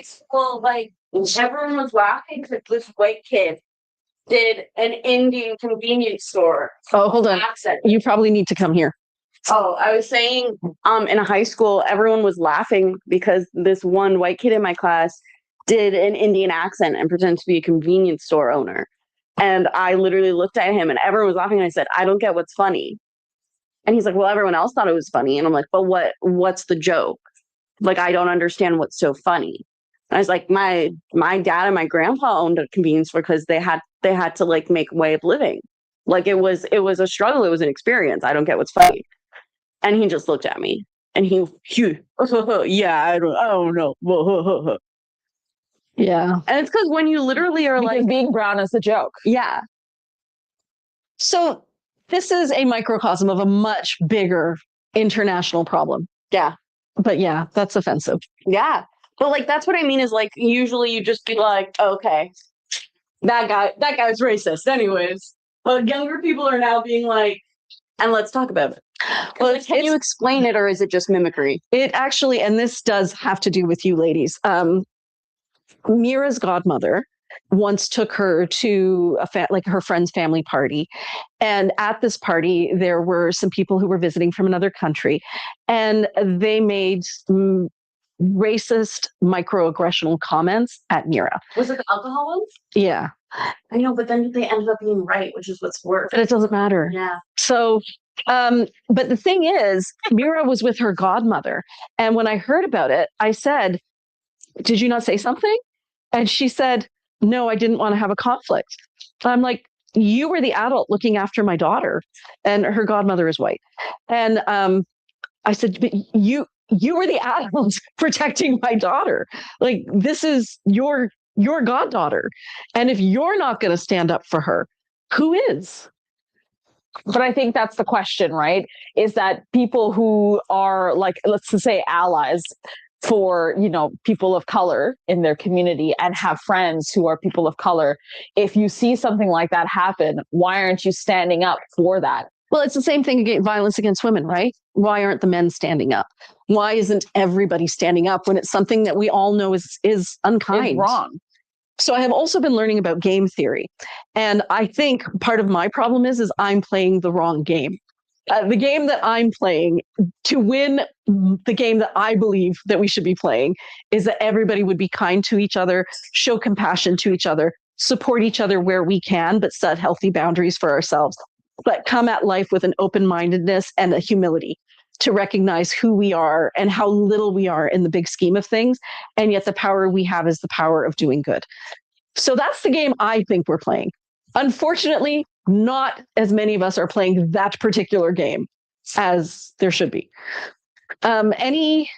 school, like everyone was laughing because this white kid did an Indian convenience store. Oh, hold on. Accent. You probably need to come here. Oh, I was saying, in high school, everyone was laughing because this one white kid in my class did an Indian accent and pretended to be a convenience store owner. And I literally looked at him and everyone was laughing. And I said, I don't get what's funny. And he's like, well, everyone else thought it was funny. And I'm like, but what's the joke? Like, I don't understand what's so funny. And I was like, my dad and my grandpa owned a convenience store because they had to like make a way of living. Like it was a struggle. It was an experience. I don't get what's funny. And he just looked at me and he yeah, I don't know. Yeah. And it's because when you literally are Because like being brown is the joke. yeah. So this is a microcosm of a much bigger international problem. Yeah. But yeah, that's offensive. Yeah. But like that's what I mean is like usually you just be like, okay, that guy's racist anyways. But younger people are now being like, and let's talk about it. Well, can you explain it or is it just mimicry? It actually, and this does have to do with you ladies. Mira's godmother once took her to like her friend's family party. And at this party, there were some people who were visiting from another country, and they made racist microaggressional comments at Mira. Was it the alcohol ones? Yeah. I know, but then they ended up being right, which is what's worse. But it doesn't matter. Yeah. So, but the thing is, Mira was with her godmother. And when I heard about it, I said, did you not say something? And she said, no, I didn't want to have a conflict. I'm like, you were the adult looking after my daughter, and her godmother is white. And I said, but you were the adult protecting my daughter. Like, this is your goddaughter. And if you're not going to stand up for her, who is? But I think that's the question, right? Is that people who are like, let's just say allies for, you know, people of color in their community and have friends who are people of color. If you see something like that happen, why aren't you standing up for that? Well, it's the same thing against violence against women, right? Why aren't the men standing up? Why isn't everybody standing up when it's something that we all know is unkind? It's wrong. So I have also been learning about game theory. And I think part of my problem is I'm playing the wrong game. The game that I'm playing to win the game that I believe that we should be playing is that everybody would be kind to each other, show compassion to each other, support each other where we can, but set healthy boundaries for ourselves. But come at life with an open-mindedness and a humility to recognize who we are and how little we are in the big scheme of things. And yet the power we have is the power of doing good. So that's the game I think we're playing. Unfortunately, not as many of us are playing that particular game as there should be. Any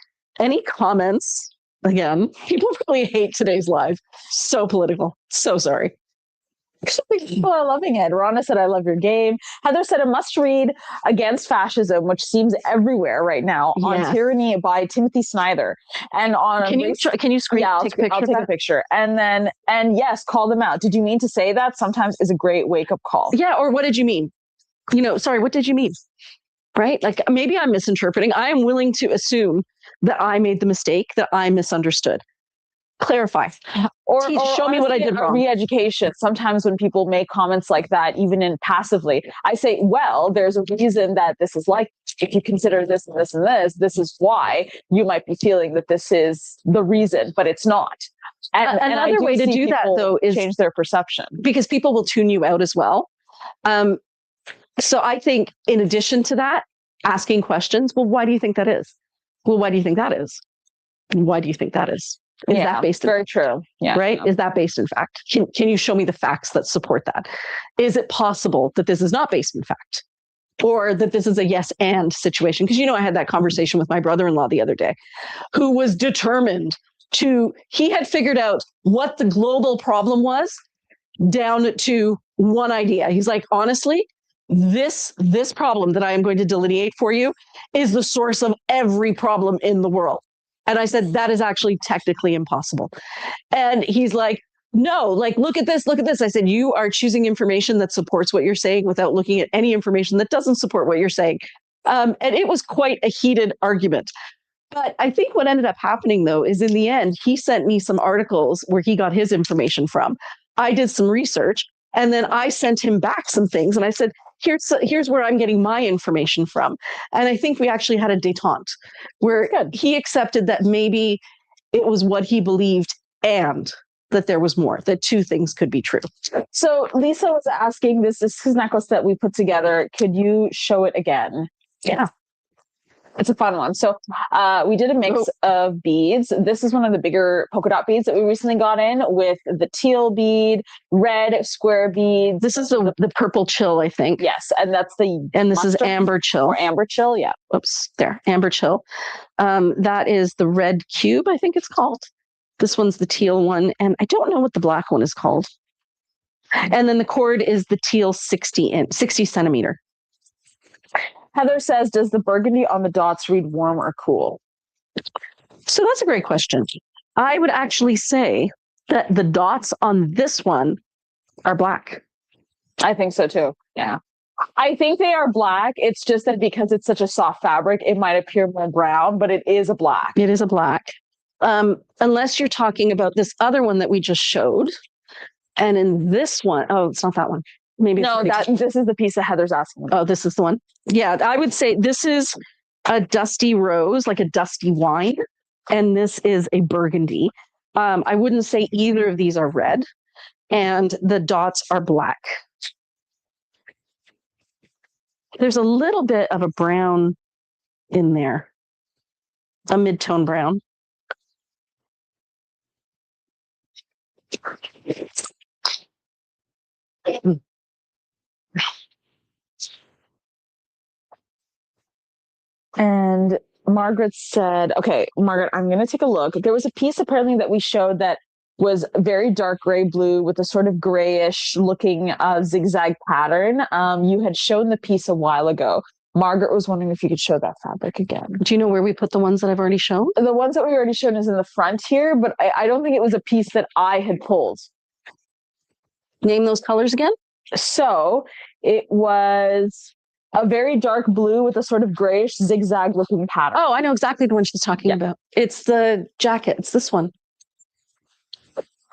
comments? Again, people really hate today's live. So political. So sorry. People are loving it. Rana said, I love your game. Heather said, a must read Against Fascism, which seems everywhere right now, on Yes. Tyranny by Timothy Snyder. And on Can you screen yeah, take a picture I'll of take that? a picture. And yes, call them out. Did you mean to say that? Sometimes is a great wake-up call. Yeah, or what did you mean? Sorry, what did you mean? Right? Like maybe I'm misinterpreting. I am willing to assume that I made the mistake, that I misunderstood. Clarify. Or show me what I did wrong. Re-education. Sometimes when people make comments like that, even in passively, I say, well, there's a reason that this is like, if you consider this and this and this is why you might be feeling that this is the reason, but it's not. And another way to do that, though, is change their perception, because people will tune you out as well. So I think in addition to that, asking questions, well, why do you think that is? Well, why do you think that is? Why do you think that is? Is that based in very true? Yeah. Right? Yeah. Is that based in fact? Can you show me the facts that support that? Is it possible that this is not based in fact? Or that this is a yes and situation? Because I had that conversation with my brother-in-law the other day, who was determined he had figured out what the global problem was down to one idea. He's like, honestly, this problem that I am going to delineate for you is the source of every problem in the world. And I said, that is actually technically impossible. And he's like, no, like, look at this. I said, you are choosing information that supports what you're saying without looking at any information that doesn't support what you're saying. And it was quite a heated argument. But I think what ended up happening, though, is in the end, he sent me some articles where he got his information from. I did some research, and then I sent him back some things. And I said, here's where I'm getting my information from. And I think we actually had a détente where he accepted that maybe it was what he believed and that there was more, that two things could be true. So Lisa was asking, this is his necklace that we put together. Could you show it again? Yeah. It's a fun one. So we did a mix of beads. This is one of the bigger polka dot beads that we recently got in, with the teal bead, red square beads. This is the purple chill, I think. Yes, and this is amber chill. Or amber chill, yeah. Oops, there, amber chill. That is the red cube, I think it's called. This one's the teal one, and I don't know what the black one is called. And then the cord is the teal 60 centimeter. Heather says, does the burgundy on the dots read warm or cool? So that's a great question. I would actually say that the dots on this one are black. I think so too. Yeah. I think they are black. It's just that because it's such a soft fabric, it might appear more brown, but it is a black. It is a black. Unless you're talking about this other one that we just showed. And in this one, it's not that one. Maybe this is the piece that Heather's asking about. Oh, this is the one. Yeah, I would say this is a dusty rose, like a dusty wine, and this is a burgundy. I wouldn't say either of these are red, and the dots are black. There's a little bit of a brown in there, a mid-tone brown. And Margaret said, okay, Margaret, I'm going to take a look. There was a piece apparently that we showed that was very dark gray blue with a sort of grayish looking zigzag pattern. You had shown the piece a while ago. Margaret was wondering if you could show that fabric again. Do you know where we put the ones that I've already shown? The ones that we already shown is in the front here, but I don't think it was a piece that I had pulled. Name those colors again. So it was a very dark blue with a sort of grayish zigzag looking pattern. Oh, I know exactly the one she's talking about. It's the jacket. It's this one.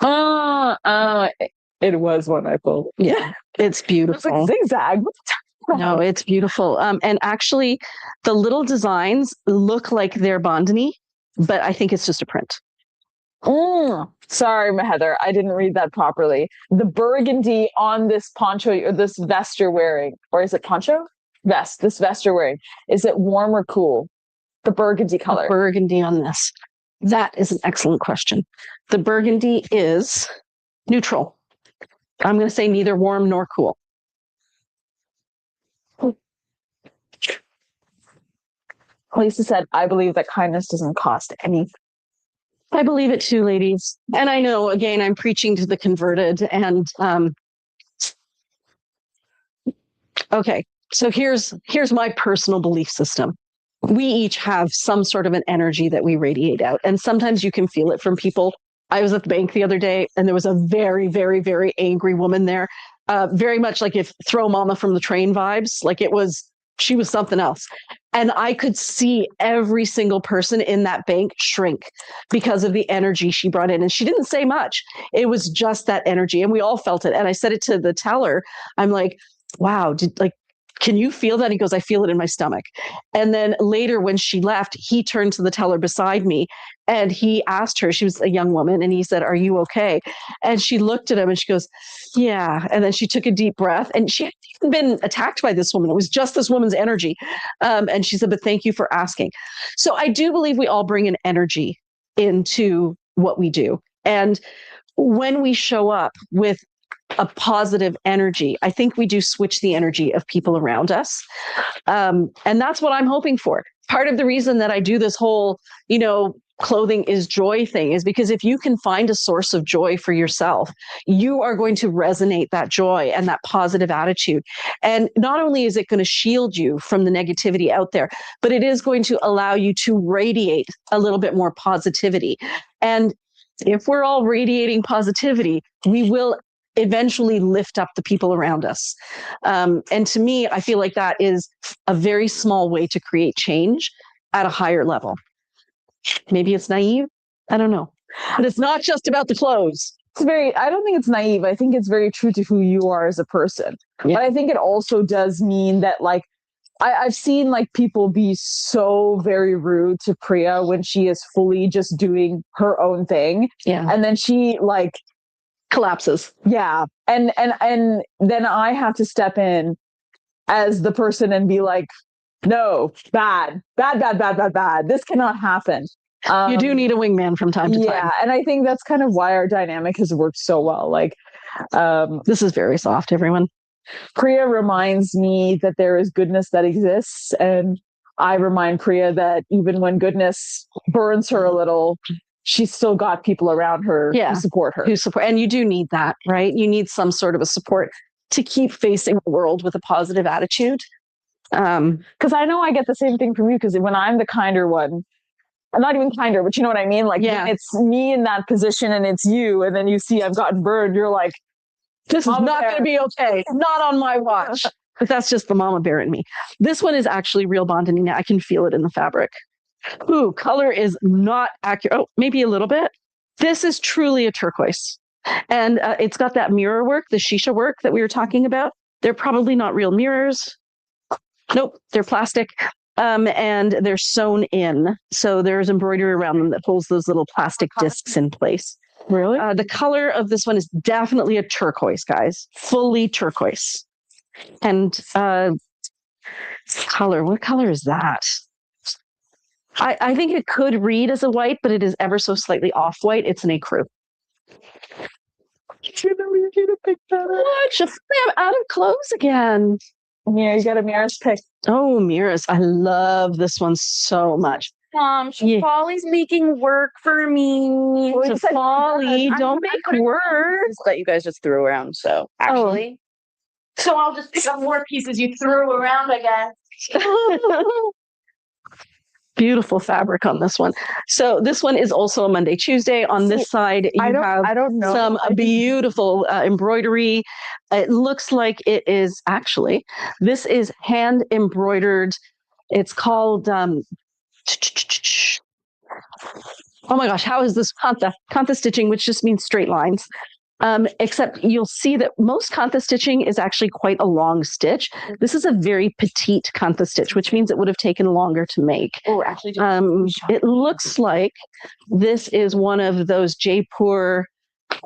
It was one I pulled. Yeah, it's beautiful. It's like zigzag. No, it's beautiful. And actually, the little designs look like they're bandani, but I think it's just a print. Sorry, Heather, I didn't read that properly. The burgundy on this poncho or this vest you're wearing, or is it poncho? Vest. This vest you're wearing, is it warm or cool? The burgundy color. The burgundy on this. That is an excellent question. The burgundy is neutral. I'm going to say neither warm nor cool. Lisa said, I believe that kindness doesn't cost anything. I believe it too, ladies. And I know, again, I'm preaching to the converted, and Okay. So here's my personal belief system. We each have some sort of an energy that we radiate out. And sometimes you can feel it from people. I was at the bank the other day and there was a very, very, very angry woman there. Very much like if throw mama from the train vibes. Like she was something else. And I could see every single person in that bank shrink because of the energy she brought in. And she didn't say much. It was just that energy. And we all felt it. And I said it to the teller. I'm like, wow, can you feel that? He goes, I feel it in my stomach. And then later when she left, he turned to the teller beside me and he asked her, she was a young woman, and he said, are you okay? And she looked at him and she goes, yeah. And then she took a deep breath, and she hadn't been attacked by this woman. It was just this woman's energy. And she said, but thank you for asking. So I do believe we all bring an energy into what we do. And when we show up with a positive energy, I think we do switch the energy of people around us. And that's what I'm hoping for. Part of the reason that I do this whole, clothing is joy thing is because if you can find a source of joy for yourself, you are going to resonate that joy and that positive attitude. And not only is it going to shield you from the negativity out there, but it is going to allow you to radiate a little bit more positivity. And if we're all radiating positivity, we will eventually lift up the people around us. And to me, I feel like that is a very small way to create change at a higher level. Maybe it's naive. I don't know. But it's not just about the clothes. I don't think it's naive. I think it's very true to who you are as a person. Yeah. But I think it also does mean that, like, I've seen like people be so very rude to Priya when she is fully just doing her own thing. Yeah. And then she like collapses. Yeah. And then I have to step in as the person and be like, no, bad. This cannot happen. You do need a wingman from time to time. Yeah. And I think that's kind of why our dynamic has worked so well. Like, this is very soft, everyone. Priya reminds me that there is goodness that exists. And I remind Priya that even when goodness burns her a little, she's still got people around her who support her. And you do need that, right? You need some sort of a support to keep facing the world with a positive attitude. Because I know I get the same thing from you, because when I'm the kinder one, I'm not even kinder, but you know what I mean? Like, it's me in that position and it's you, and then you see I've gotten burned, you're like, this is not going to be okay. Not on my watch. But that's just the mama bear in me. This one is actually real Bondanina. I can feel it in the fabric. Ooh, color is not accurate. Oh, maybe a little bit. This is truly a turquoise. And it's got that mirror work, the shisha work that we were talking about. They're probably not real mirrors. Nope, they're plastic. And they're sewn in. So there's embroidery around them that holds those little plastic discs in place. Really? The color of this one is definitely a turquoise, guys. Fully turquoise. And color, what color is that? I think it could read as a white, but it is ever so slightly off-white. It's an ecru. What? I'm out of clothes again. Yeah, you got a Mira's pick. Oh, Mira's. I love this one so much. Shafali's making work for me. Shafali, don't make work. That you guys just threw around, so actually. So I'll just pick up more pieces you threw around, I guess. Beautiful fabric on this one. So this one is also a Monday, Tuesday. On this side, you have some beautiful embroidery. It looks like it is actually, this is hand embroidered. It's called, oh my gosh, how is this kantha? Kantha stitching, which just means straight lines. Except you'll see that most kantha stitching is actually quite a long stitch. This is a very petite kantha stitch, which means it would have taken longer to make. Oh, actually, it looks like this is one of those Jaipur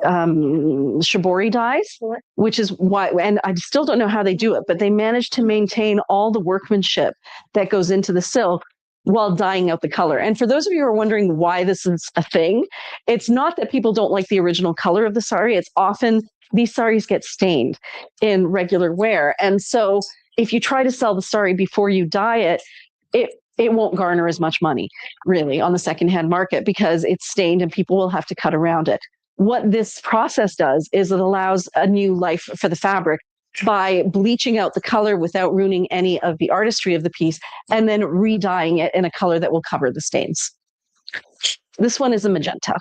shibori dyes, which is why, and I still don't know how they do it, but they managed to maintain all the workmanship that goes into the silk while dyeing out the color. And for those of you who are wondering why this is a thing, it's not that people don't like the original color of the sari. It's often these saris get stained in regular wear. And so if you try to sell the sari before you dye it, it won't garner as much money, really, on the secondhand market because it's stained and people will have to cut around it. What this process does is it allows a new life for the fabric by bleaching out the color without ruining any of the artistry of the piece, and then re-dyeing it in a color that will cover the stains. This one is a magenta.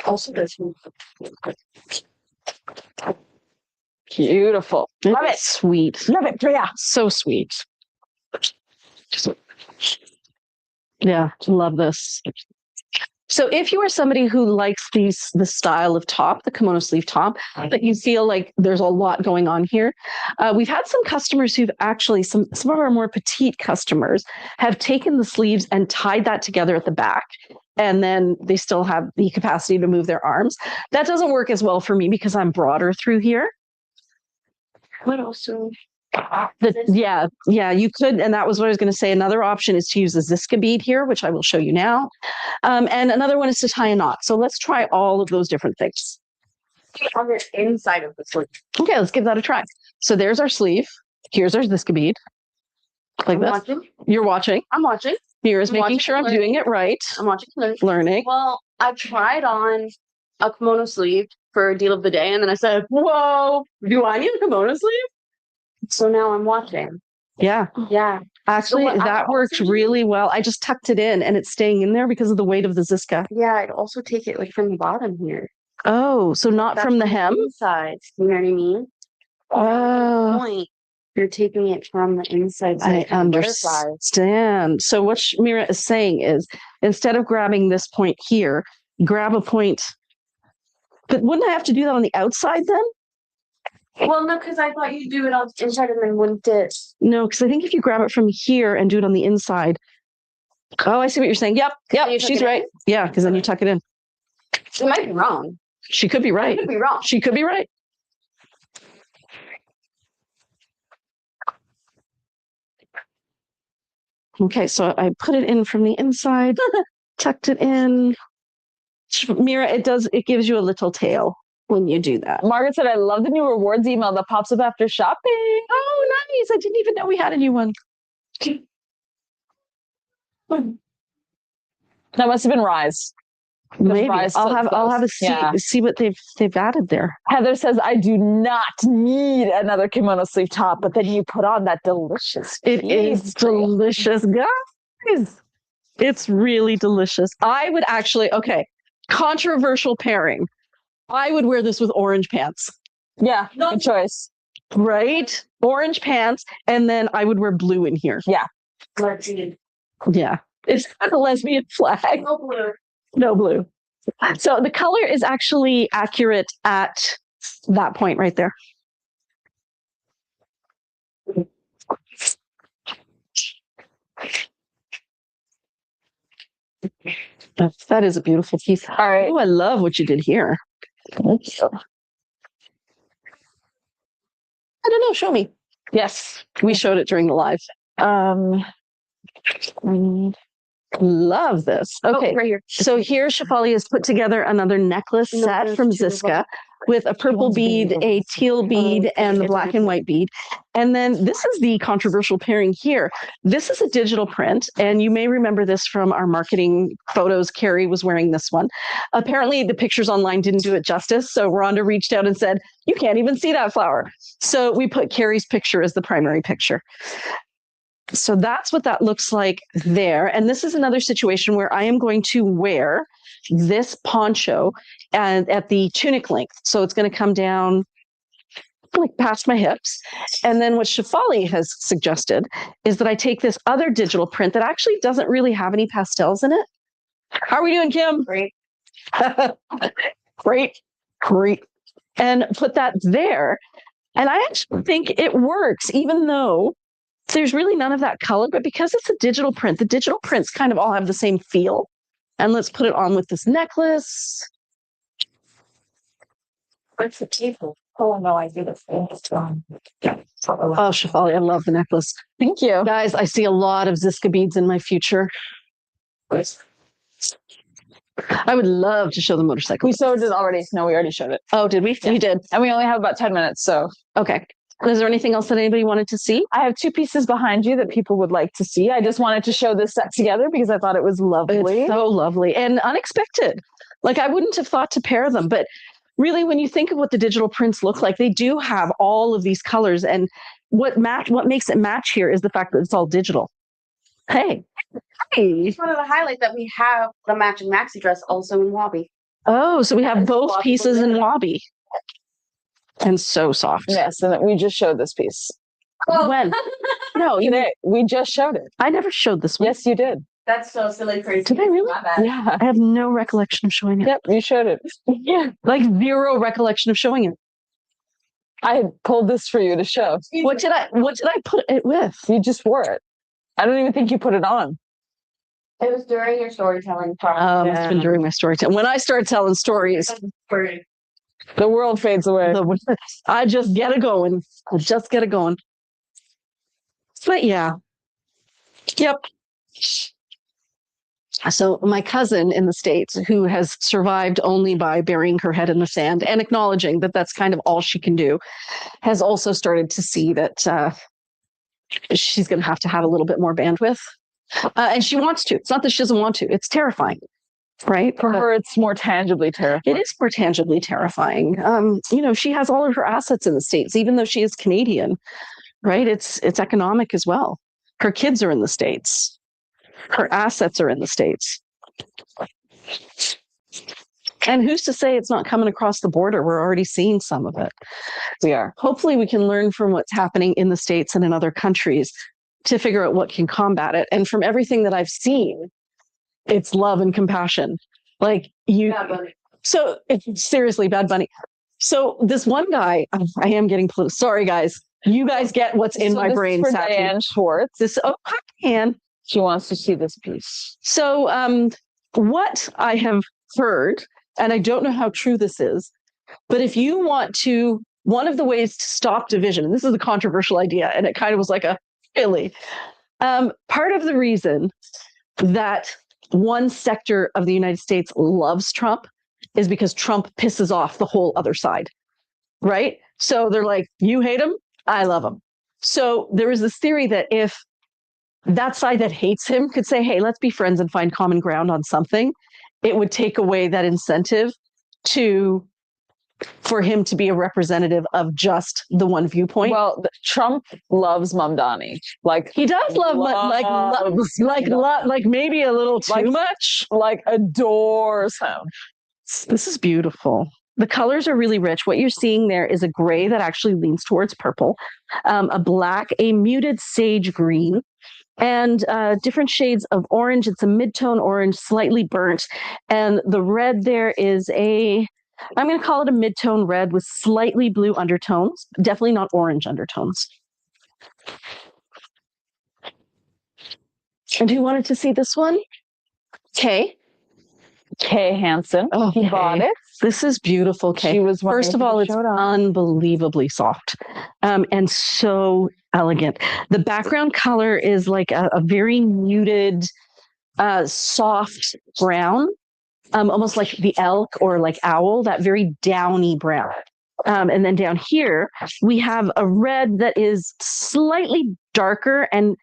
Also, this one. Beautiful. Love it. Sweet. Love it, Priya. So sweet. Yeah, love this. So if you are somebody who likes the style of top, the kimono sleeve top, but you feel like there's a lot going on here, we've had some customers who've actually, some of our more petite customers have taken the sleeves and tied that together at the back. And then they still have the capacity to move their arms. That doesn't work as well for me because I'm broader through here. What also? Yeah, you could, and that was what I was going to say. Another option is to use a Ziska bead here, which I will show you now. And another one is to tie a knot. So let's try all of those different things. On the inside of the sleeve. Okay, let's give that a try. So there's our sleeve. Here's our Ziska bead. Like this. Watching. You're watching. I'm watching. Here's I'm making watching sure I'm learning. doing it right. I'm watching. Learning. Well, I tried on a kimono sleeve for a deal of the day, and then I said, "Whoa, do I need a kimono sleeve?" So now I'm watching. Yeah. Yeah. Actually, So that worked really well. I just tucked it in and it's staying in there because of the weight of the Ziska. Yeah, I'd also take it like from the bottom here. Oh, so not That's from the hem? inside. You know what I mean? Oh, Point. You're taking it from the inside. I Like a butterfly. understand. So what Mira is saying is, instead of grabbing this point here, grab a point. But wouldn't I have to do that on the outside then? Well, no, because I thought you'd do it on the inside and then wouldn't it? No, because I think if you grab it from here and do it on the inside. Oh, I see what you're saying. Yep, you tuck she's it in? right. Yeah, because then you tuck it in. She might be wrong. She could be I right. could be wrong. She could be right. Okay, so I put it in from the inside, tucked it in. Mira, it gives you a little tail when you do that. Margaret said, I love the new rewards email that pops up after shopping. Oh, nice. I didn't even know we had a new one. That must have been Rise. Maybe Rise I'll have a yeah. see what they've added there. Heather says, I do not need another kimono sleeve top, but then you put on that delicious. It is delicious, guys. It's really delicious. I would actually, okay, controversial pairing. I would wear this with orange pants. Yeah, good choice. Right? Orange pants, and then I would wear blue in here. Yeah. Yeah. It's a lesbian flag. No blue. No blue. So the color is actually accurate at that point right there. That is a beautiful piece. All right. Oh, I love what you did here. Thank you. I don't know. Show me. Yes. We showed it during the live. Love this. Okay. Oh, right here. So here Shefali has put together another necklace set from Ziska with a purple bead, a teal bead, and the black and white bead. And then this is the controversial pairing here. This is a digital print, and you may remember this from our marketing photos. Carrie was wearing this one. Apparently the pictures online didn't do it justice, so Rhonda reached out and said, you can't even see that flower. So we put Carrie's picture as the primary picture. So that's what that looks like there. And this is another situation where I am going to wear this poncho and at the tunic length. So it's going to come down like past my hips. And then what Shefali has suggested is that I take this other digital print that actually doesn't really have any pastels in it. How are we doing, Kim? Great. Great. And put that there. And I actually think it works, even though there's really none of that color, but because it's a digital print, the digital prints kind of all have the same feel. And let's put it on with this necklace. What's the table? Oh no, I do this thing. Oh, Shefali, I love the necklace. Thank you. Guys, I see a lot of Ziska beads in my future. I would love to show the motorcycle. We showed it already. No, we already showed it. Oh, did we? Yeah. We did. And we only have about 10 minutes, so. Okay. Is there anything else that anybody wanted to see? I have two pieces behind you that people would like to see. I just wanted to show this set together because I thought it was lovely. It's so lovely and unexpected. Like I wouldn't have thought to pair them, but really when you think of what the digital prints look like, they do have all of these colors. And what makes it match here is the fact that it's all digital. Hey. Just wanted to highlight that we have the matching maxi dress also in wabi. Oh, so we have both pieces in wabi. And so soft. Yes, and we just showed this piece. When? No, we just showed it. I never showed this one. Yes, you did. That's so silly crazy. Did I really? My bad. Yeah. I have no recollection of showing it. Yep, you showed it. Yeah. Like zero recollection of showing it. I had pulled this for you to show. What did I put it with? You just wore it. I don't even think you put it on. It was during your storytelling part. It's been during my storytelling. When I start telling stories, The world fades away. I just get it going. But yeah. Yep. So my cousin in the States, who has survived only by burying her head in the sand and acknowledging that that's kind of all she can do, has also started to see that she's going to have a little bit more bandwidth. And she wants to. It's not that she doesn't want to. It's terrifying. Right? For her, it's more tangibly terrifying. It is more tangibly terrifying. She has all of her assets in the States, even though she is Canadian, right? It's economic as well. Her kids are in the States. Her assets are in the States. And who's to say it's not coming across the border? We're already seeing some of it. We are. Hopefully we can learn from what's happening in the States and in other countries to figure out what can combat it. And from everything that I've seen, it's love and compassion. Like you. Bad Bunny. So seriously, Bad Bunny. So this one guy, I am getting political. Sorry, guys. You guys get what's in my brain. For Diane Schwartz. Hi, Anne. She wants to see this piece. So what I have heard, and I don't know how true this is, but if you want to, one of the ways to stop division, and this is a controversial idea, and it kind of was like a really, part of the reason that one sector of the United States loves Trump is because Trump pisses off the whole other side, right? So they're like, you hate him, I love him. So there is this theory that if that side that hates him could say, hey, let's be friends and find common ground on something, it would take away that incentive for him to be a representative of just the one viewpoint. Well, Trump loves Mamdani. Like he does love like maybe a little too much. Like adores him. This is beautiful. The colors are really rich. What you're seeing there is a gray that actually leans towards purple, a black, a muted sage green, and different shades of orange. It's a mid-tone orange, slightly burnt. And the red there is I'm going to call it a mid-tone red with slightly blue undertones, definitely not orange undertones. And who wanted to see this one? Kay Hansen. Oh, he bought it. This is beautiful, Kay. She was First of all, it's unbelievably soft and so elegant. The background color is like a very muted, soft brown. Almost like the elk or like owl, that very downy brown. And then down here, we have a red that is slightly darker and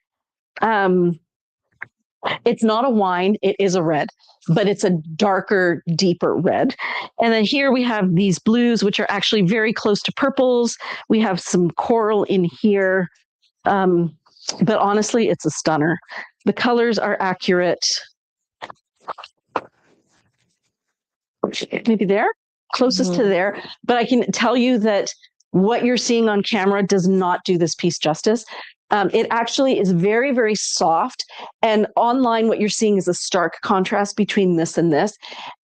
it's not a wine, it is a red, but it's a darker, deeper red. And then here we have these blues, which are actually very close to purples. We have some coral in here. But honestly, it's a stunner. The colors are accurate. Maybe there, closest to there. But I can tell you that what you're seeing on camera does not do this piece justice. It actually is very, very soft. And online, what you're seeing is a stark contrast between this and this.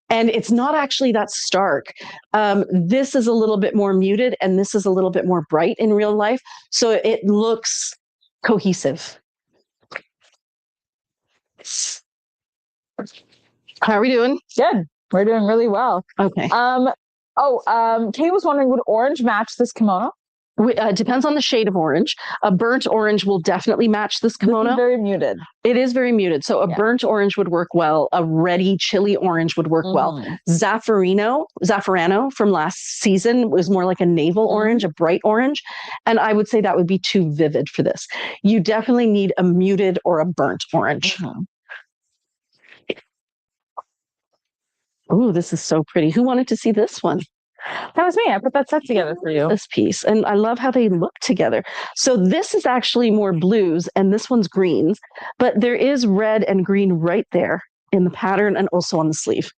And it's not actually that stark. This is a little bit more muted and this is a little bit more bright in real life. So it looks cohesive. How are we doing? Good. We're doing really well. Okay. Kay was wondering, would orange match this kimono? Depends on the shade of orange. A burnt orange will definitely match this kimono. Very muted. It is very muted. So a burnt orange would work well. A reddy chili orange would work well. Zaffarano from last season was more like a navel orange, a bright orange. And I would say that would be too vivid for this. You definitely need a muted or a burnt orange. Oh, this is so pretty. Who wanted to see this one? That was me. I put that set together for you. This piece. And I love how they look together. So this is actually more blues and this one's greens, but there is red and green right there in the pattern and also on the sleeve.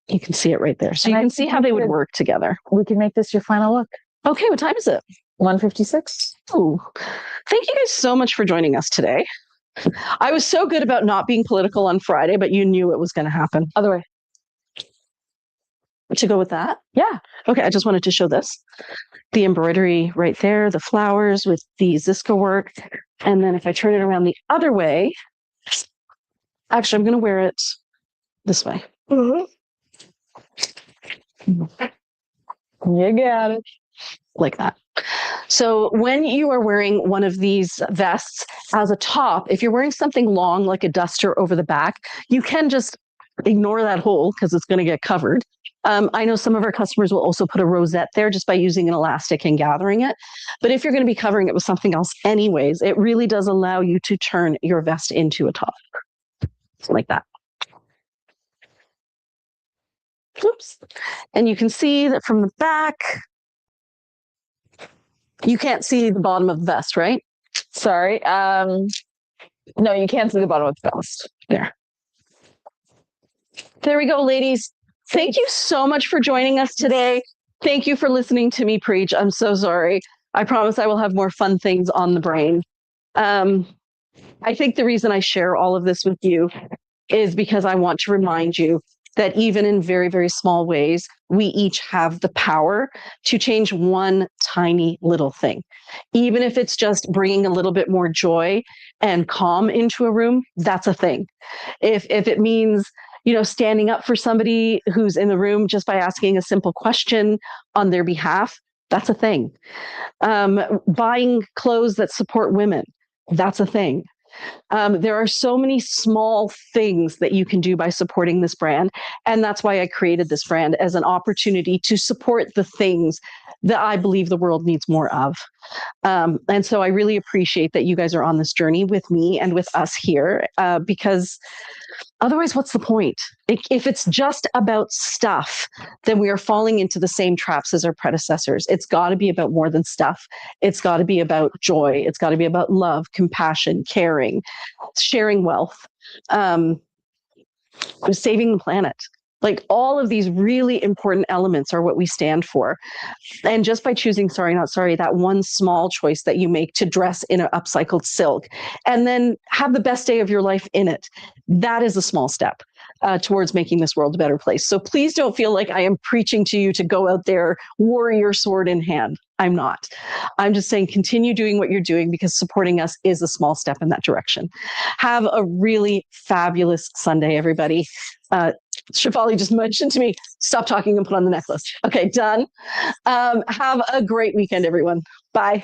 You can see it right there. So you can see how they would work together. We can make this your final look. Okay, what time is it? 1:56. Oh, thank you guys so much for joining us today. I was so good about not being political on Friday, but you knew it was going to happen. Other way. To go with that? Yeah. Okay, I just wanted to show this. The embroidery right there, the flowers with the Ziska work. And then if I turn it around the other way, actually, I'm going to wear it this way. You got it. Like that. So when you are wearing one of these vests as a top, if you're wearing something long like a duster over the back, you can just ignore that hole because it's going to get covered. I know some of our customers will also put a rosette there just by using an elastic and gathering it. But if you're going to be covering it with something else anyways, it really does allow you to turn your vest into a top. Like that. Oops. And you can see that from the back, you can't see the bottom of the vest, right? Sorry. No, you can't see the bottom of the vest. There we go, ladies. Thank you so much for joining us today. Thank you for listening to me preach. I'm so sorry. I promise I will have more fun things on the brain. I think the reason I share all of this with you is because I want to remind you that even in very, very small ways, we each have the power to change one tiny little thing. Even if it's just bringing a little bit more joy and calm into a room, that's a thing. If it means standing up for somebody who's in the room just by asking a simple question on their behalf, that's a thing. Buying clothes that support women, that's a thing. There are so many small things that you can do by supporting this brand. And that's why I created this brand as an opportunity to support the things that I believe the world needs more of. And so I really appreciate that you guys are on this journey with me and with us here, because otherwise, what's the point? If it's just about stuff, then we are falling into the same traps as our predecessors. It's got to be about more than stuff. It's got to be about joy. It's got to be about love, compassion, caring, sharing wealth, saving the planet. Like all of these really important elements are what we stand for. And just by choosing Sorry Not Sorry, that one small choice that you make to dress in an upcycled silk and then have the best day of your life in it, that is a small step towards making this world a better place. So please don't feel like I am preaching to you to go out there, warrior sword in hand. I'm not. I'm just saying continue doing what you're doing because supporting us is a small step in that direction. Have a really fabulous Sunday, everybody. Shefali just mentioned to me, stop talking and put on the necklace. Okay, done. Have a great weekend, everyone. Bye.